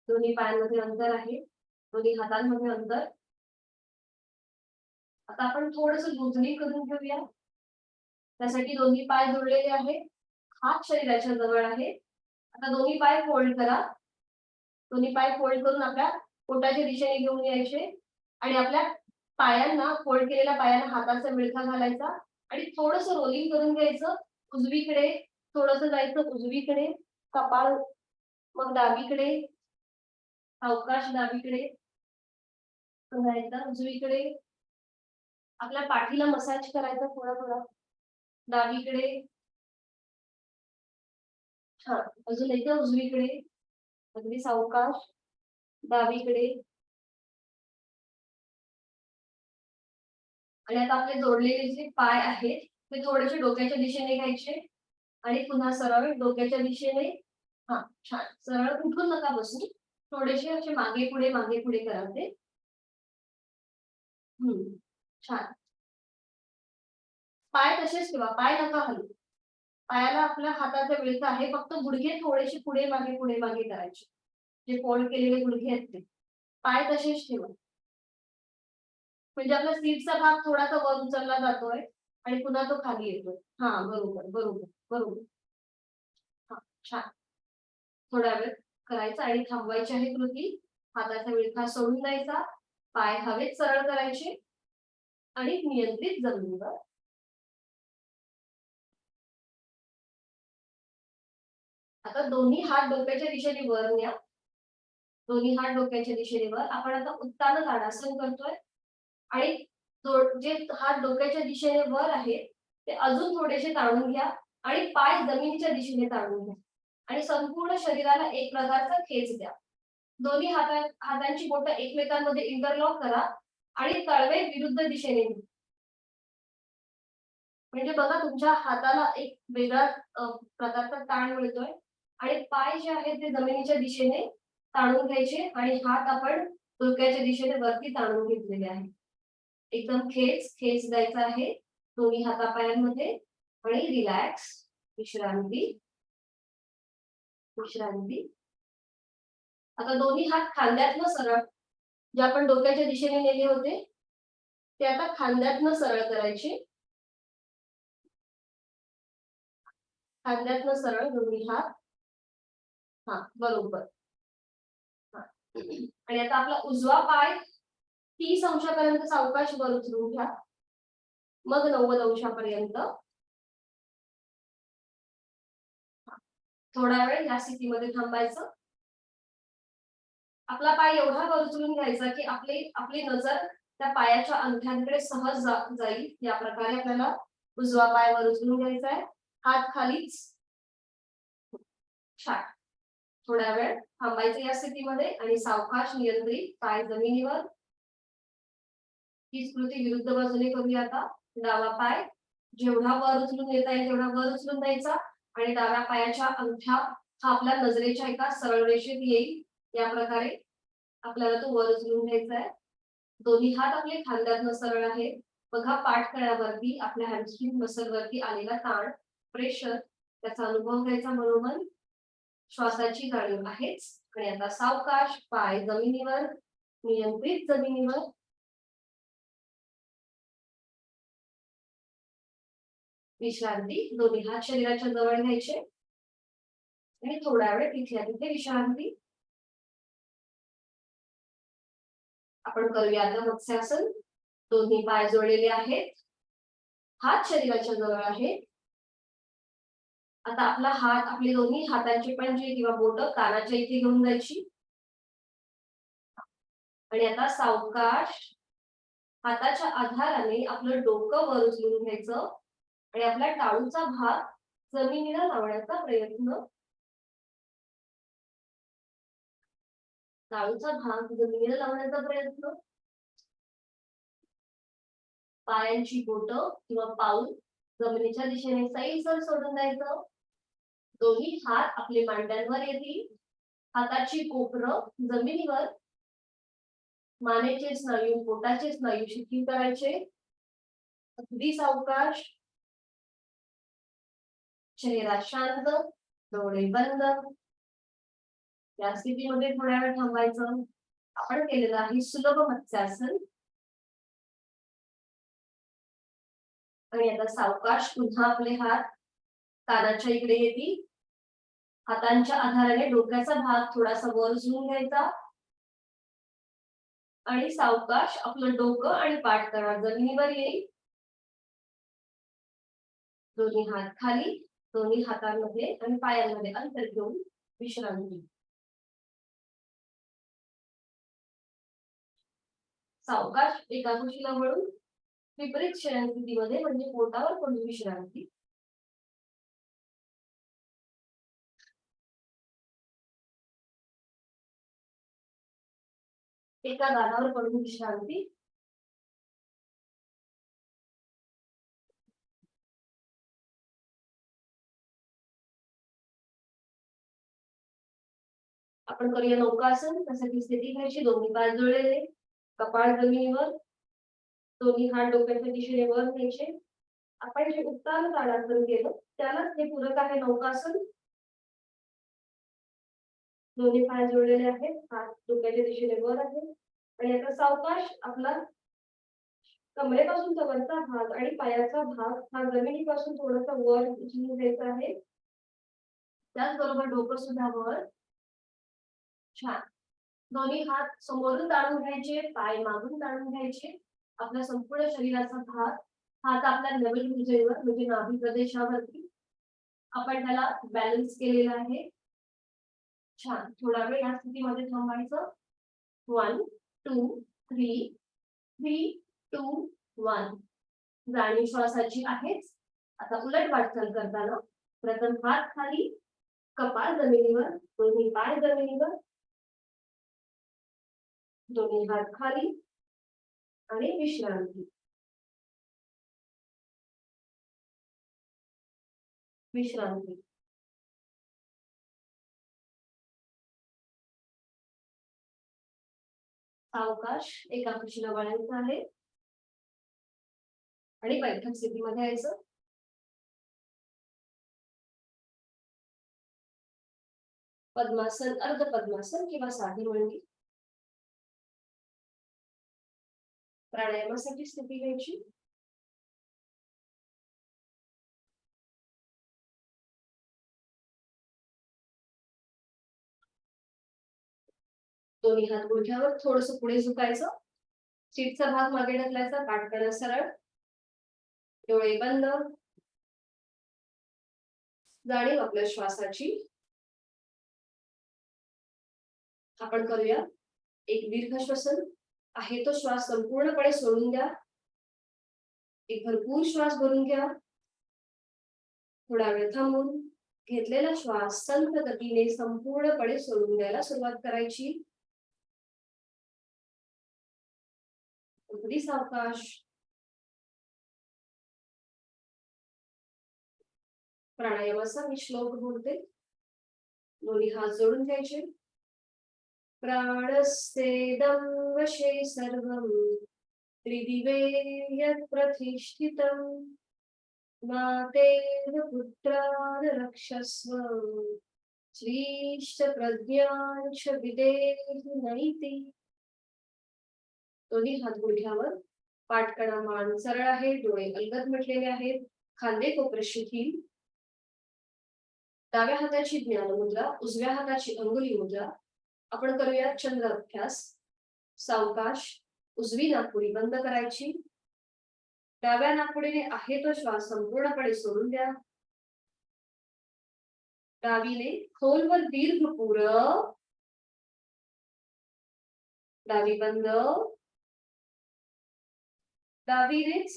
दोन्ही पायांमध्ये अंतर आहे, दोन्ही हातांमध्ये अंतर. आता आपण थोडस गुजरी करून घेऊया. त्यासाठी दोन्ही पाय जोडलेले आहेत, हात शरीराच्या जवळ आहे. आता दोन्ही पाय फोल्ड करा. दोन्ही पाय फोल्ड करून आपल्या पोटाच्या दिशेने घेऊन यायचे आणि आपल्या पायांना, फोल्ड केलेल्या पायांना हाताचा विळखा घालायचा आणि थोडस रोलिंग करून घ्यायचं. उजवीकडे थोडस जायचं, उजवीकडे कपाळ, मग डावीकडे, सावकाश डावीकडे, पुन्हा एकदा उजवीकडे. आपल्या पाठीला मसाज करायचा थोडा थोडा, डावीकडे. छान. अजून एकदा उजवीकडे, अगदी सावकाश डावीकडे. आणि आता आपले जोडलेले जे पाय आहेत ते थोडेसे डोक्याच्या दिशेने घ्यायचे आणि पुन्हा सरळ डोक्याच्या दिशेने. हा छान. सरळ उठून नका बसू, थोडेसे असे मागे पुढे करा ते. छान. पाय तसेच ठेवा, पाय नका हलवू. पायाला आपल्या हाताचा विळखा आहे, फक्त गुडघे थोडेसे पुढे मागे करायचे. जे फोल्ड केलेले गुडघे आहेत ते. पाय तसेच ठेवा. म्हणजे आपला सीटचा भाग थोडासा वर उचलला जातोय आणि पुन्हा तो खाली येतोय. हा बरोबर बरोबर बरोबर. हा छान. थोडा वेळ करायचा आणि थांबवायची आहे कृती. हाताचा विळखा सोडून द्यायचा, पाय हवेत सरळ करायचे आणि नियंत्रित जमिनीवर. आता दोन्ही हात डोक्याच्या दिशेने वर न्या. दोन्ही हात डोक्याच्या दिशेने वर. आपण आता उत्तान ताडासन करतोय आणि जे हात डोक्याच्या दिशेने वर आहेत ते अजून थोडेसे ताणून घ्या आणि पाय जमिनीच्या दिशेने ताणून घ्या आणि संपूर्ण शरीराला एक प्रकारचा खेच द्या. दोन्ही हातांची बोटं एकमेकांमध्ये इंटरलॉक करा आणि तळवे विरुद्ध दिशेने घ्या. म्हणजे बघा तुमच्या हाताला एक वेगळा प्रकारचा ताण मिळतोय आणि पाय जे आहेत ते जमिनीच्या दिशेने ताणून घ्यायचे आणि हात आपण डोक्याच्या दिशेने वरती ताणून घेतलेले आहे. एकदम खेच खेच द्यायचा आहे दोन्ही हातापायांमध्ये आणि रिलॅक्स. विश्रांती विश्रांती. आता दोन्ही हात खांद्यातनं सरळ, जे आपण डोक्याच्या दिशेने नेले होते ते आता खांद्यातनं सरळ करायचे. खांद्यातनं सरळ दोन्ही हात. हा बरोबर. आणि आता आपला उजवा पाय 30 अंशापर्यंत सावकाश वर उचलून घ्या, मग 90 अंशापर्यंत. थोडा वेळ या स्थितीमध्ये थांबायचं. आपला पाय एवढा वर उचलून घ्यायचा की आपली नजर त्या पायाच्या अंगठ्यांकडे सहज जाईल. या प्रकारे आपल्याला उजवा पाय वर उचलून घ्यायचा आहे, हात खालीच. छान. थोडा वेळ थांबायचं या स्थितीमध्ये आणि सावकाश नियंत्रित पाय जमिनीवर. हीच कृती विरुद्ध बाजूने करूया. आता डावा पाय जेवढा वर उचलून देता येईल तेवढा वर उचलून द्यायचा आणि डाव्या पायाच्या अंगठा हा आपल्या नजरेच्या एका सरळ रेषेत येईल. या प्रकारे आपल्याला तो वर उचलून घ्यायचा आहे. दोन्ही हात आपले खांद्यातनं सरळ आहेत. बघा पाठकळ्यावरती आपल्या हॅमस्ट्रिंग मसल वरती आलेला ताण, प्रेशर, त्याचा अनुभव घ्यायचा मनोमन. श्वासाची जाणीव आहेच. आणि आता सावकाश पाय जमिनीवर, नियंत्रित जमिनीवर. विश्रांती. दोन्ही हात शरीराच्या जवळ घ्यायचे आणि थोडा वेळ तिथल्या तिथे विश्रांती. आपण करूया आता मत्स्यासन. दोन्ही पाय जोडलेले आहेत, हात शरीराच्या जवळ आहे. आता आपला हात, आपली दोन्ही हातांची पंजे किंवा बोटं कानाच्या इथे घेऊन जायची आणि आता सावकाश हाताच्या आधाराने आपलं डोकं वर उचलून घ्यायचं आणि आपला टाळूचा भाग जमिनीला लावण्याचा प्रयत्न. टाळूचा भाग जमिनीला लावण्याचा प्रयत्न. पायांची बोटं किंवा पाऊल जमिनीच्या दिशेने सैलसर सोडून द्यायचं. दोन्ही हात आपले मांड्यांवर येतील, हाताची कोपरं जमिनीवर. मानेचे स्नायू, पोटाचे स्नायू शिथिल करायचे. अगदी सावकाश. चेहरा शांत, डोळे बंद. या स्थितीमध्ये थोड्या वेळ थांबायचं. आपण केलेलं आहे सुलभ मत्स्यासन. आणि आता सावकाश पुन्हा आपले हात कानाच्या इकडे येतील. हातांच्या आधाराने डोक्याचा भाग थोडासा वर उचलून घ्यायचा आणि सावकाश आपलं डोकं आणि पाठकळा जमिनीवर येईल. दोन्ही हात खाली, दोन्ही हातांमध्ये आणि पायांमध्ये अंतर घेऊन विश्रांती. सावकाश एका कुशीला वळून विपरीत शयन स्थितीमध्ये म्हणजे पोटावर पडून विश्रांती. एका गालावर पडून विश्रांती. आपण करूया नौकासन. त्यासाठी स्थिती घ्यायची, दोन्ही पाय जुळलेले, कपाळ जमिनीवर, दोन्ही हात डोक्याच्या दिशेने वर घ्यायचे. आपण जे उत्तान ताडासन केलं त्यालाच हे पूरक आहे नौकासन. दोन्ही पाय जोडलेले आहेत, हात डोक्याच्या दिशेने वर आहे आणि आता सावकाश आपला कमरेपासूनचा वरचा भाग आणि पायाचा भाग हा जमिनीपासून थोडासा वर उचलून घ्यायचा आहे. त्याचबरोबर डोकं सुद्धा वर. छान. दोन्ही हात समोरून ताणून घ्यायचे, पाय मागून ताणून घ्यायचे. आपल्या संपूर्ण शरीराचा भाग हात आपल्या नवीन भुजेवर म्हणजे नाभी प्रदेशावरती आपण त्याला बॅलन्स केलेला आहे. छान. थोडा वेळ या स्थितीमध्ये थांबायचं. 1 2 3 3 2 1. जाणीव श्वासाची आहेच. आता उलट वाटचाल करताना प्रथम हात खाली, कपाळ जमिनीवर, दोन्ही पाय जमिनीवर, दोन्ही हात खाली आणि विश्रांती. विश्रांती. सावकाश एका कुशीला वळायचं आहे. आणि बैठक स्थितीमध्ये यायचं. पद्मासन, अर्ध पद्मासन किंवा साधी मांडी. प्राणायामासाठी स्थिती घ्यायची. दोन्ही हात गुडघ्यावर, थोडस पुढे झुकायचं. सीटचा भाग मागे ढकलायचा, पाठ करणं सरळ, डोळे बंद. जाणीव आपल्या श्वासाची. आपण करूया एक दीर्घ श्वसन. आहे तो श्वास संपूर्णपणे सोडून द्या. एक भरपूर श्वास भरून घ्या. थोडा वेळ थांबून घेतलेला श्वास संथ गतीने संपूर्णपणे सोडून द्यायला सुरुवात करायची. अगदी सावकाश. प्राणायामाचा मी श्लोक बोलते. दोन्ही हात जोडून घ्यायचे. प्राणस्तेदं वशे सर्वं त्रिदिवे यत् प्रतिष्ठितं मातेव पुत्रान् रक्षस्व श्रीश्च प्रज्ञाञ्च विदेहि नैति. दोन्ही हात गुडघ्यावर, पाठ करा, मान सरळ आहे, डोळे अलगद मिटलेले आहेत, खांदे कोपरे शिथिल. डाव्या हाताची ज्ञान मुद्रा, उजव्या हाताची अंगुली मुद्रा. आपण करूया चंद्र अभ्यास. सावकाश. उजवी नाकपुडी बंद करायची. डाव्या नाकपुडीने आहे तो श्वास संपूर्णपणे सोडून द्या. डावीने खोलवर दीर्घ पुरव. डावी बंद. डावीनेच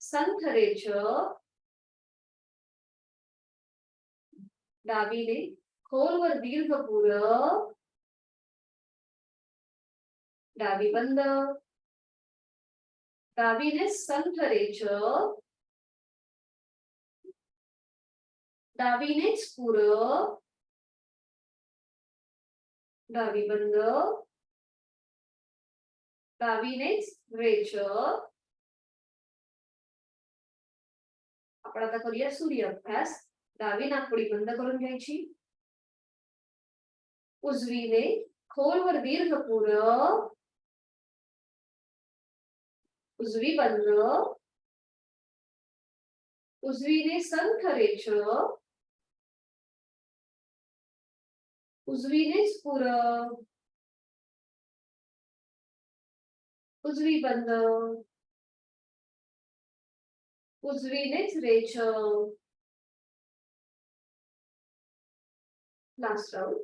संथ रेचक. डावीने खोलवर दीर्घ पुरव. डावी बंद. डावीने संथ रेचक. डावीनेच पुरव. डावी बंद. डावीनेच रेचक. आपण आता करूया सूर्य अभ्यास. डावी नाकपुडी बंद करून घ्यायची. उजवीने खोलवर दीर्घ पुरव. उजवी बंद. उजवीने संथ रेचक. उजवीनेच पुरव. उजवी बंद. उजवीनेच रेचक. Last round.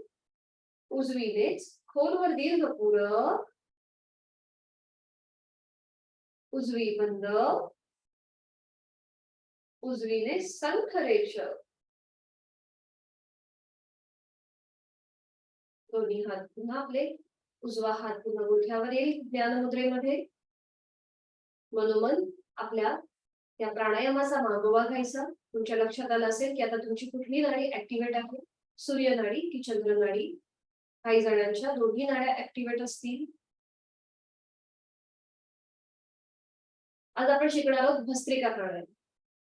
उजवीनेच खोलवर दीर्घ पुरव. उजवी बंद. उजवीने संथ रेचक. दोन्ही हात पुन्हा आपले. उजवा हात पुन्हा गुडघ्यावर येईल ज्ञानमुद्रेमध्ये. मनोमन आपल्या या प्राणायामाचा मागोवा घ्यायचा. तुमच्या लक्षात आलं असेल की आता तुमची कुठली नाडी ऍक्टिव्हेट आहे, सूर्य नाडी की चंद्र नाडी. काही जणांच्या दोन्ही नाड्या ऍक्टिव्हेट असतील. आज आपण शिकणार आहोत भस्त्रिका प्राणायाम.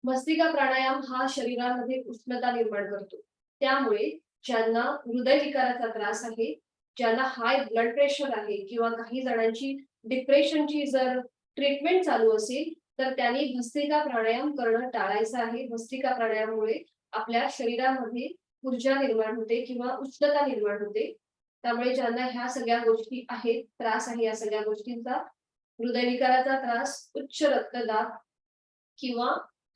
भस्त्रिका प्राणायाम हा शरीरामध्ये उष्णता निर्माण करतो. त्यामुळे ज्यांना हृदयविकाराचा त्रास आहे, ज्यांना हाय ब्लड प्रेशर आहे किंवा काही जणांची डिप्रेशनची जर ट्रीटमेंट चालू असेल तर त्यांनी भस्त्रिका प्राणायाम करणं टाळायचं आहे. भस्त्रिका प्राणायामामुळे आपल्या शरीरामध्ये ऊर्जा निर्माण होते किंवा उष्णता निर्माण होते. त्यामुळे ज्यांना ह्या सगळ्या गोष्टी आहेत, त्रास आहे या सगळ्या गोष्टींचा, हृदयविकाराचा त्रास, उच्च रक्तदाब किंवा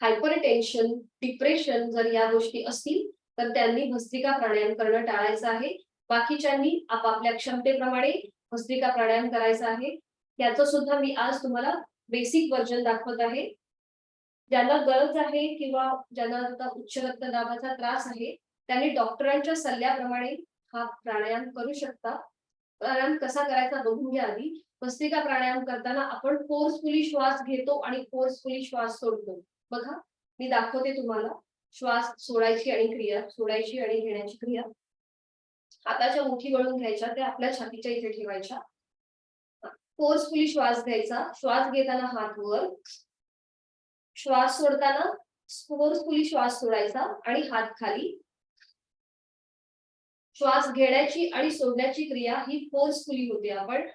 हायपरटेन्शन, डिप्रेशन जर या गोष्टी असतील तर त्यांनी भस्त्रिका प्राणायाम करणं टाळायचं आहे. बाकीच्यांनी आपापल्या क्षमतेप्रमाणे भस्त्रिका प्राणायाम करायचा आहे. याचं सुद्धा मी आज तुम्हाला बेसिक वर्जन दाखवत आहे. ज्यांना गरज आहे किंवा ज्यांना आता उच्च रक्तदाबाचा त्रास आहे त्यांनी डॉक्टरांच्या सल्ल्याप्रमाणे हा प्राणायाम करू शकता. प्राणायाम कसा करायचा बघून घ्या आधी. भस्त्रिका प्राणायाम करताना आपण फोर्सफुली श्वास घेतो आणि फोर्सफुली श्वास सोडतो. बघा मी दाखवते तुम्हाला. श्वास सोडायची आणि क्रिया, सोडायची आणि घेण्याची क्रिया. हाताच्या मुठी वळून घ्यायच्या, त्या आपल्या छातीच्या इथे ठेवायच्या. फोर्सफुली श्वास घ्यायचा. श्वास घेताना हात वर, श्वास सोडताना फोर्सफुली श्वास सोडायचा आणि हात खाली. श्वास घेण्याची आणि सोडण्याची क्रिया ही फोर्सफुली होते. आपण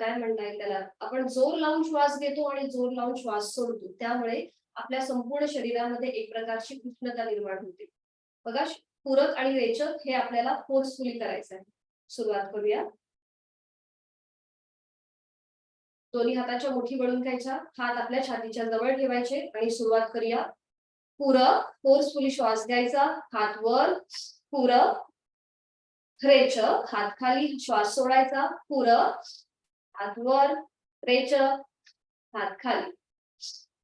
काय म्हणता त्याला, आपण जोर लावून श्वास घेतो आणि जोर लावून श्वास सोडतो, त्यामुळे आपल्या संपूर्ण शरीरामध्ये एक प्रकारची उष्णता निर्माण होते. बघा, पूरक आणि रेचक हे आपल्याला फोर्सफुली करायचं आहे. सुरुवात करूया. दोन्ही हाताच्या मुठी वळून घ्यायच्या, हात आपल्या छातीच्या जवळ ठेवायचे आणि सुरुवात करूया. पूरक, फोर्सफुली श्वास घ्यायचा, हात वर. पूरक, रेचक, हात खाली, श्वास सोडायचा. पूरक, हात वर. रेचक, हात खाली.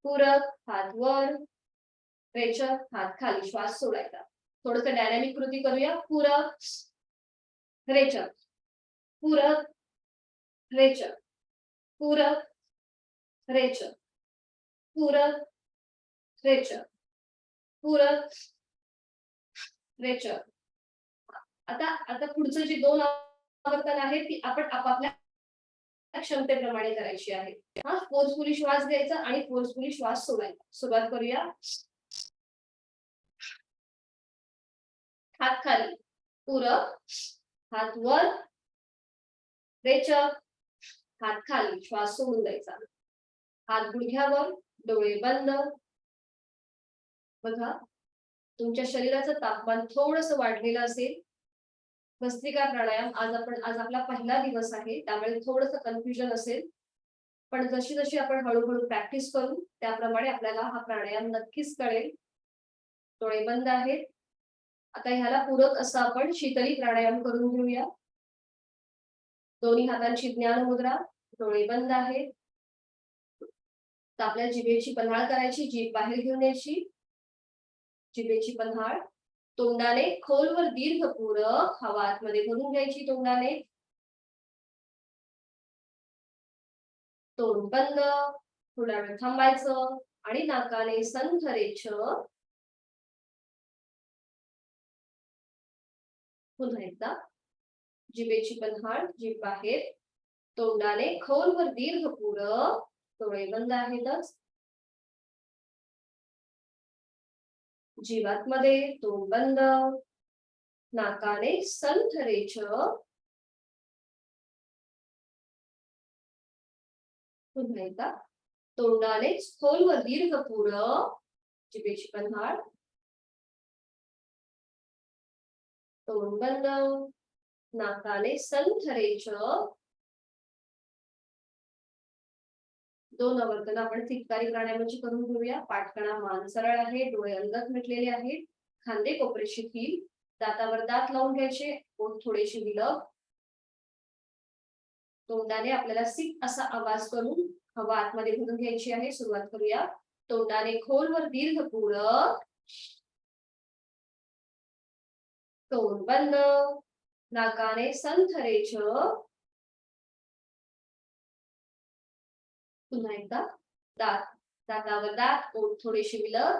पूरक, हात वर. रेचक, हात खाली, श्वास सोडायचा. थोडस डायनॅमिक कृती करूया. पूरक, रेचक, पूरक, रेचक, पूरक, रेचक, पूरक, रेचक, पूरक, रेचक. आता आता पुढचं जे 2 आवर्तन आहेत ती आपण आपापल्या क्षमतेप्रमाणे करायची आहे. हा, फोर्सफुली श्वास घ्यायचा आणि फोर्सफुली श्वास सोडायचा. सुरुवात करूया. हात खाली. पूरक, हात वर. रेचक, हात खाली, श्वास सोडून द्यायचा. हात गुडघ्यावर, डोळे बंद. बघा, तुमच्या शरीराचं तापमान थोडस वाढलेलं असेल. भस्त्रिका प्राणायाम आज आपला पहिला दिवस आहे, त्यामुळे थोडंसं कन्फ्युजन असेल, पण जशी जशी आपण हळूहळू प्रॅक्टिस करू त्याप्रमाणे आपल्याला हा प्राणायाम नक्कीच कळेल. डोळे बंद आहेत. आता ह्याला पूरक असं आपण शीतली प्राणायाम करून घेऊया. दोन्ही हातांची ज्ञान मुद्रा, डोळे बंद आहेत. तर आपल्या जिभेची पन्हाळ करायची, जीभ बाहेर घेऊन यायची. जिभेची पन्हाळ, तोंडाने खोलवर दीर्घ पूरक हवा आतमध्ये भरून घ्यायची. तोंडाने, तोंड बंद, थोडा वेळ थांबायचं आणि नाकाने संथ रेचक. पुन्हा एकदा जिभेची पन्हाळ, जीभ बाहेर, तोंडाने खोलवर दीर्घ पूरक, डोळे बंद आहेतच. जीवात मध्ये, तोंड बंद, नाकाने संथ रेचक. पुन्हा एकदा तोंडाने खोलवर दीर्घ पूरक, जिभेची पन्हाळ, तोंड बंद, नाकाने संथ रेचक. 2 आवर्तन आपण थिक्कारी प्राणायामाची करून घेऊया. पाठकणा मान सरळ आहे, डोळे अलगद मिटलेले आहेत, खांदे कोपरे शिथिल, दातावर दात लावून घ्यायचे, ओठ थोडेसे विलग. तोंडाने आपल्याला सिप असा आवाज करून हवा आतमध्ये भरून घ्यायची आहे. सुरुवात करूया. तोंडाने खोलवर दीर्घ पूरक, तोंड बंद, नाकाने संथ रेचक. पुन्हा एकदा दातावर दात, ओठ थोडेसे विलग,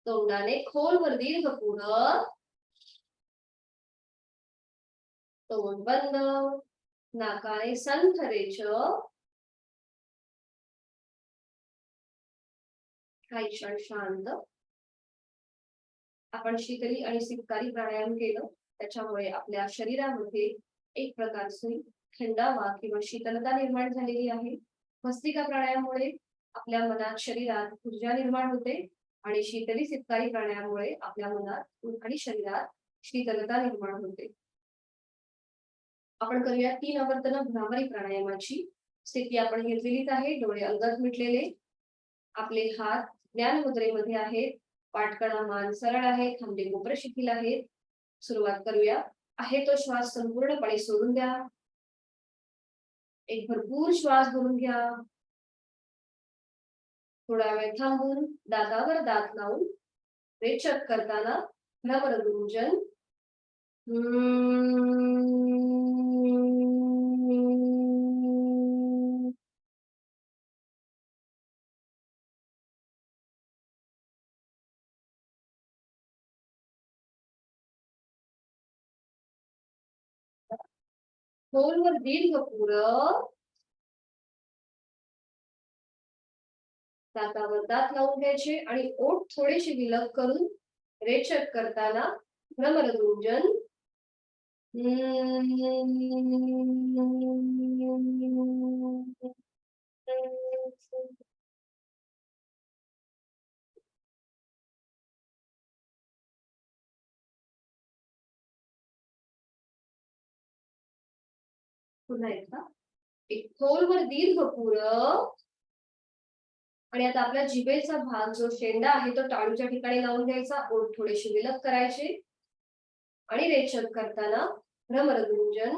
तोंडाने खोलवर दीर्घ पूरक, तोंड बंद, नाकाने संथ रेचक. काही क्षण शांत. आपण शीतली आणि सिपकारी प्राणायाम केलं, त्याच्यामुळे आपल्या शरीरामध्ये एक प्रकारची थंडावा किंवा शीतलता निर्माण झालेली आहे. भस्त्रिका प्राणायामामुळे आपल्या मनात, शरीरात ऊर्जा निर्माण होते आणि शीतली सिपकारी प्राणायामामुळे आपल्या मनात आणि शरीरात शीतलता निर्माण होते. आपण करूया 3 आवर्तन भ्रामरी प्राणायामाची. स्थिती आपण घेतलेलीच आहे, डोळे अलगद मिटलेले, आपले हात ज्ञान मुद्रेमध्ये आहेत, पाठकणा मान सरळ आहे, खांदे कोपरे शिथिल आहेत. सुरुवात करूया. आहे तो श्वास संपूर्णपणे सोडून द्या. एक भरपूर श्वास भरून घ्या. थोडा वेळ थांबून दातावर दात लावून रेचक करताना भ्रमर गुंजन. खोलवर दीर्घ पूरक, दातावर दात लावून घ्यायचे आणि ओठ थोडेसे विलग करून रेचक करताना भ्रमरगुंजन पुन्हा एकदा एक खोलवर दीर्घ पुरव आणि आता आपल्या जिभेचा भाग जो शेंडा आहे तो टाळूच्या ठिकाणी लावून घ्यायचा. ओठ थोडेसे विलग करायचे आणि रेचक करताना भ्रमरगुंजन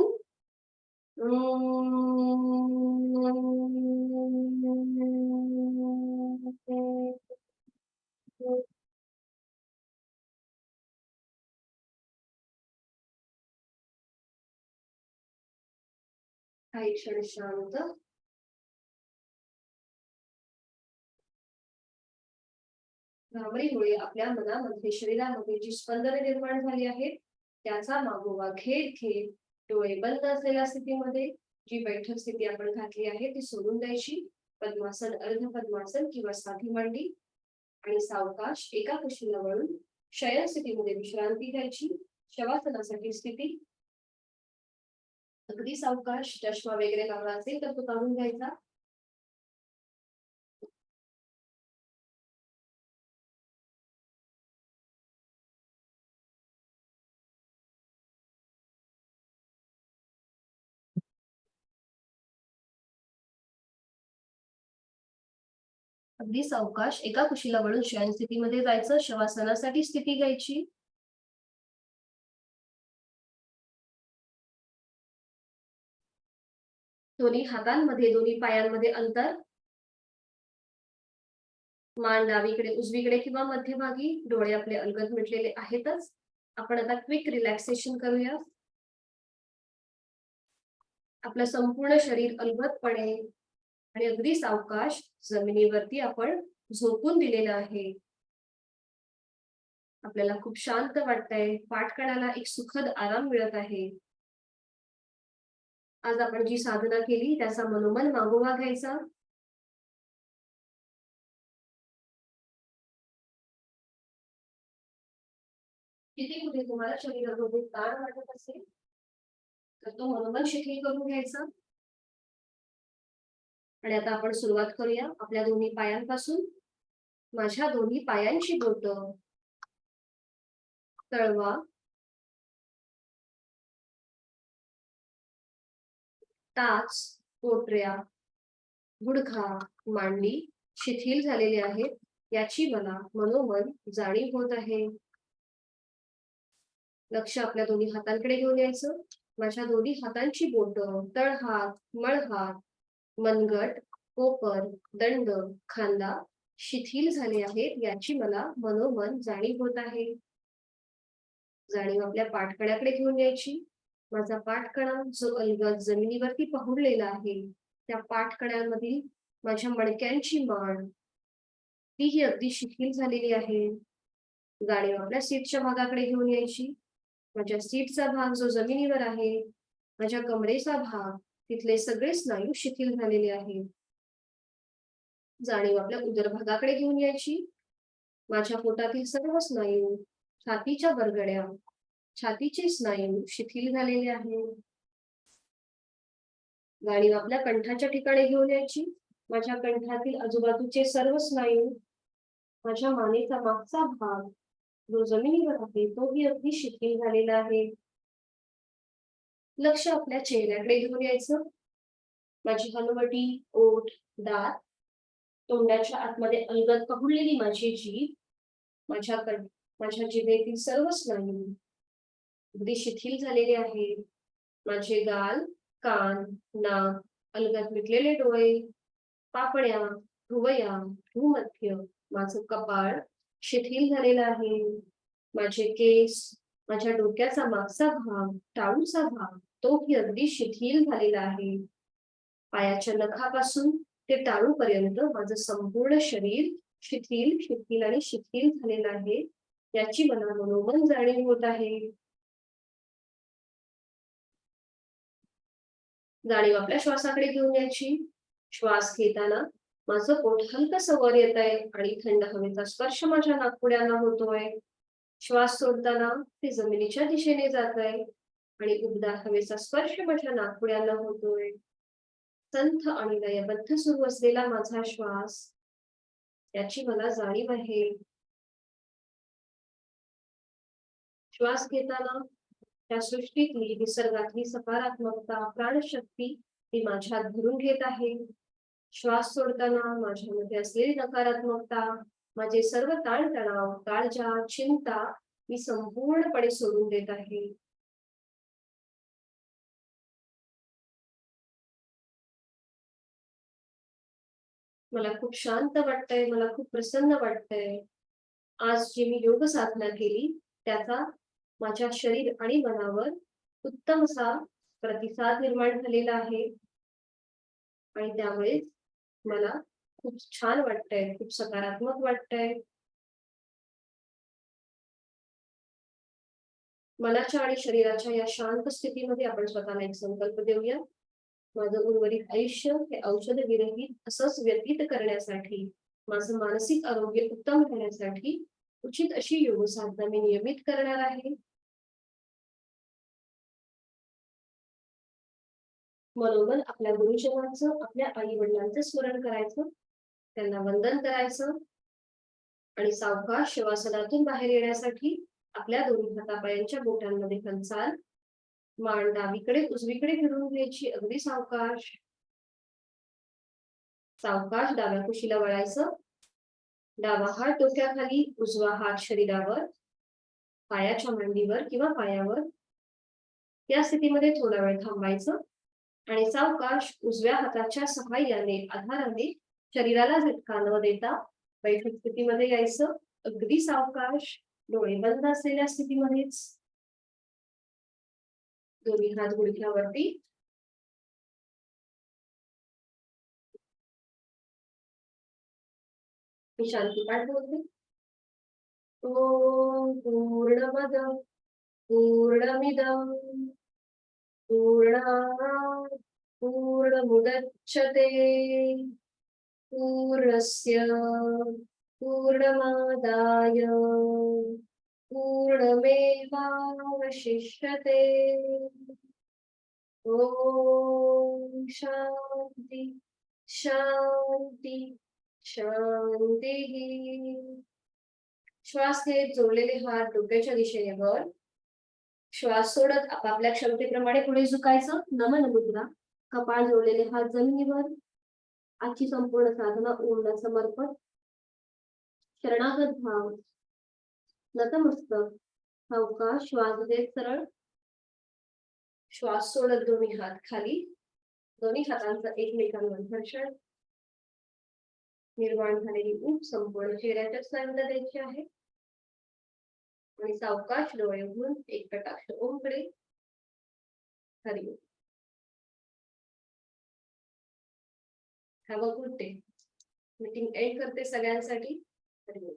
काही क्षण शांत. भ्रामरीमुळे आपल्या मनामध्ये शरीरामध्ये जी स्पंदने निर्माण झाली आहेत त्याचा मागोवा घेत घेत डोळे बंद असलेल्या स्थितीमध्ये जी बैठक स्थिती आपण घातली आहे ती सोडून द्यायची. पद्मासन, अर्ध पद्मासन किंवा साधी मांडी आणि सावकाश एका कुशीला वळून शयन स्थितीमध्ये विश्रांती घ्यायची. शवासनासाठी स्थिती अगदी सावकाश. चष्मा वगैरे लावला असेल तर तो काढून घ्यायचा. अगदी सावकाश एका कुशीला वळून शयन स्थितीमध्ये जायचं. शवासनासाठी स्थिती घ्यायची. दोन्ही हातांमध्ये दोन्ही पायांमध्ये अंतर. मान डावीकडे उजवीकडे किंवा मध्यभागी. डोळे आपले अलगद मिटलेले आहेतच. आपण आता क्विक रिलॅक्सेशन करूया. आपलं संपूर्ण शरीर अलगदपणे आणि अगदी सावकाश जमिनीवरती आपण झोपून दिलेलं आहे. आपल्याला खूप शांत वाटतंय. पाठकणाला एक सुखद आराम मिळत आहे. आज आपण जी साधना केली त्याचा मनोमन मागोवा घ्यायचा. तिथे कुठे तुम्हाला शरीरामध्ये ताण वाटत असेल तर तो मनोमन शिथिल करून घ्यायचा. आणि आता आपण सुरुवात करूया आपल्या दोन्ही पायांपासून. माझ्या दोन्ही पायांची बोटं, तळवा, टाच, पोटऱ्या, गुडघा, मांडी शिथिल झालेले आहेत याची मला मनोमन जाणीव होत आहे. लक्ष आपल्या दोन्ही हातांकडे घेऊन यायचं. माझ्या दोन्ही हातांची बोटं, तळहात, मळहात, मनगट, कोपर, दंड, खांदा शिथिल झाले आहेत याची मला मनोमन जाणीव होत आहे. जाणीव आपल्या पाठकण्याकडे घेऊन यायची. माझा पाठकणा जो अलगद जमिनीवरती पहुडलेला आहे त्या पाठकण्यामधील माझ्या मणक्यांची मान तीही अगदी शिथिल झालेली आहे. जाणीव आपल्या सीटच्या भागाकडे घेऊन यायची. माझ्या सीटचा भाग जो जमिनीवर आहे, माझ्या कमरेचा भाग, तिथले सगळे स्नायू शिथिल झालेले आहेत. जाणीव आपल्या उदर भागाकडे घेऊन यायची. माझ्या पोटातील सर्व स्नायू, छातीच्या बरगड्या, छातीचे स्नायू शिथिल झालेले आहेत. जाणीव आपल्या कंठाच्या ठिकाणी घेऊन यायची. माझ्या कंठातील आजूबाजूचे सर्व स्नायू, माझ्या मानेचा मागचा भाग जो जमिनीवर आहे तोही अगदी शिथिल झालेला आहे. लक्ष आपल्या चेहऱ्याकडे घेऊन यायचं. माझी हनुवटी, ओठ, दात, तोंडाच्या आतमध्ये अलगद पहुडलेली माझी जीभ, माझ्या जिभेतील सर्व स्नायू अगदी शिथिल झालेले आहेत. माझे गाल, कान, नाक, अलगद मिटलेले डोळे, पापण्या, भुवया, भूमध्य, माझं कपाळ शिथिल झालेलं आहे. माझे केस, माझ्या डोक्याचा मागचा भाग, टाळूचा भाग तोही अगदी शिथिल झालेला आहे. पायाच्या नखापासून ते टाळूपर्यंत माझं संपूर्ण शरीर शिथिल शिथिल आणि शिथिल झालेलं आहे याची मला मनोमन जाणीव होत आहे. जाणीव आपल्या श्वासाकडे घेऊन यायची. श्वास घेताना माझं पोट हलकसं वर येत आहे आणि थंड हवेचा स्पर्श माझ्या नाकपुड्यांना होतोय. श्वास सोडताना ते जमिनीच्या दिशेने जात आहे आणि उबदार हवेचा स्पर्श माझ्या नाकपुड्यांना होतोय. संथ आणि लयबद्ध सुरू असलेला माझा श्वास, याची मला जाणीव आहे. श्वास घेताना त्या सृष्टीतली निसर्गातली सकारात्मकता, प्राणशक्ती ती माझ्यात भरून घेत आहे. श्वास सोडताना माझ्यामध्ये असलेली नकारात्मकता, माझे सर्व ताणतणाव, काळजा, चिंता मी संपूर्णपणे सोडून देत आहे. मला खूप शांत वाटतंय, मला खूप प्रसन्न वाटतंय. आज जी मी योग साधना केली त्याचा माझ्या शरीर आणि मनावर उत्तम असा प्रतिसाद निर्माण झालेला आहे आणि त्यामुळे मला खूप छान वाटतंय, खूप सकारात्मक वाटतंय. मनाच्या आणि शरीराच्या या शांत स्थितीमध्ये आपण स्वतःला एक संकल्प देऊया. माझं उर्वरित आयुष्य हे औषध विरहित असंच व्यतीत करण्यासाठी, माझं मानसिक आरोग्य उत्तम राहण्यासाठी उचित अशी योग साधना मी नियमित करणार आहे. मनोमन आपल्या गुरुजनांचं, आपल्या आई वडिलांचं स्मरण करायचं, त्यांना वंदन करायचं आणि सावकाश शवासनातून बाहेर येण्यासाठी आपल्या दोन्ही हातापायांच्या बोटांमध्ये हालचाल, मान डावीकडे उजवीकडे फिरवून घ्यायची अगदी सावकाश. सावकाश डाव्या कुशीला वळायचं. डावा हात डोक्याखाली, उजवा हात शरीरावर, पायाच्या मांडीवर किंवा पायावर. या स्थितीमध्ये थोडा वेळ थांबायचं आणि सावकाश उजव्या हाताच्या सहाय्याने, आधाराने शरीराला झटका न देता बैठक स्थितीमध्ये यायचं. अगदी सावकाश, डोळे बंद असलेल्या स्थितीमध्येच. दोन्ही हात गुडघ्यावरती. मी शांती पाठ बोलते. ओम पूर्णमद पूर्णमिदं पूर्णात् पूर्णमुदच्यते पूर्णस्य पूर्णमादाय पूर्णमेवावशिष्यते. ओम शांती शांती शांती. श्वास घेत जोडलेले हात डोक्याच्या दिशेने वर. श्वास सोडत आपापल्या क्षमतेप्रमाणे पुढे झुकायचं. नमन मुद्रा. कपाळ जोडलेले हात जमिनीवर. आजची संपूर्ण साधना ओमला समर्पण. शरणागत भाव. नतमस्तक. सावकाश श्वास घेत सरळ. श्वास सोडत दोन्ही हात खाली. दोन्ही हातांचं एकमेकांवर घर्षण. निर्माण झालेली ऊब संपूर्ण चेहऱ्याच्या स्नायूंना द्यायची आहे आणि सावकाश डोळे उघडून एक कटाक्ष ओमकडे. Hariom. Have a good day. Meeting end करते सगळ्यांसाठी. हरिओम.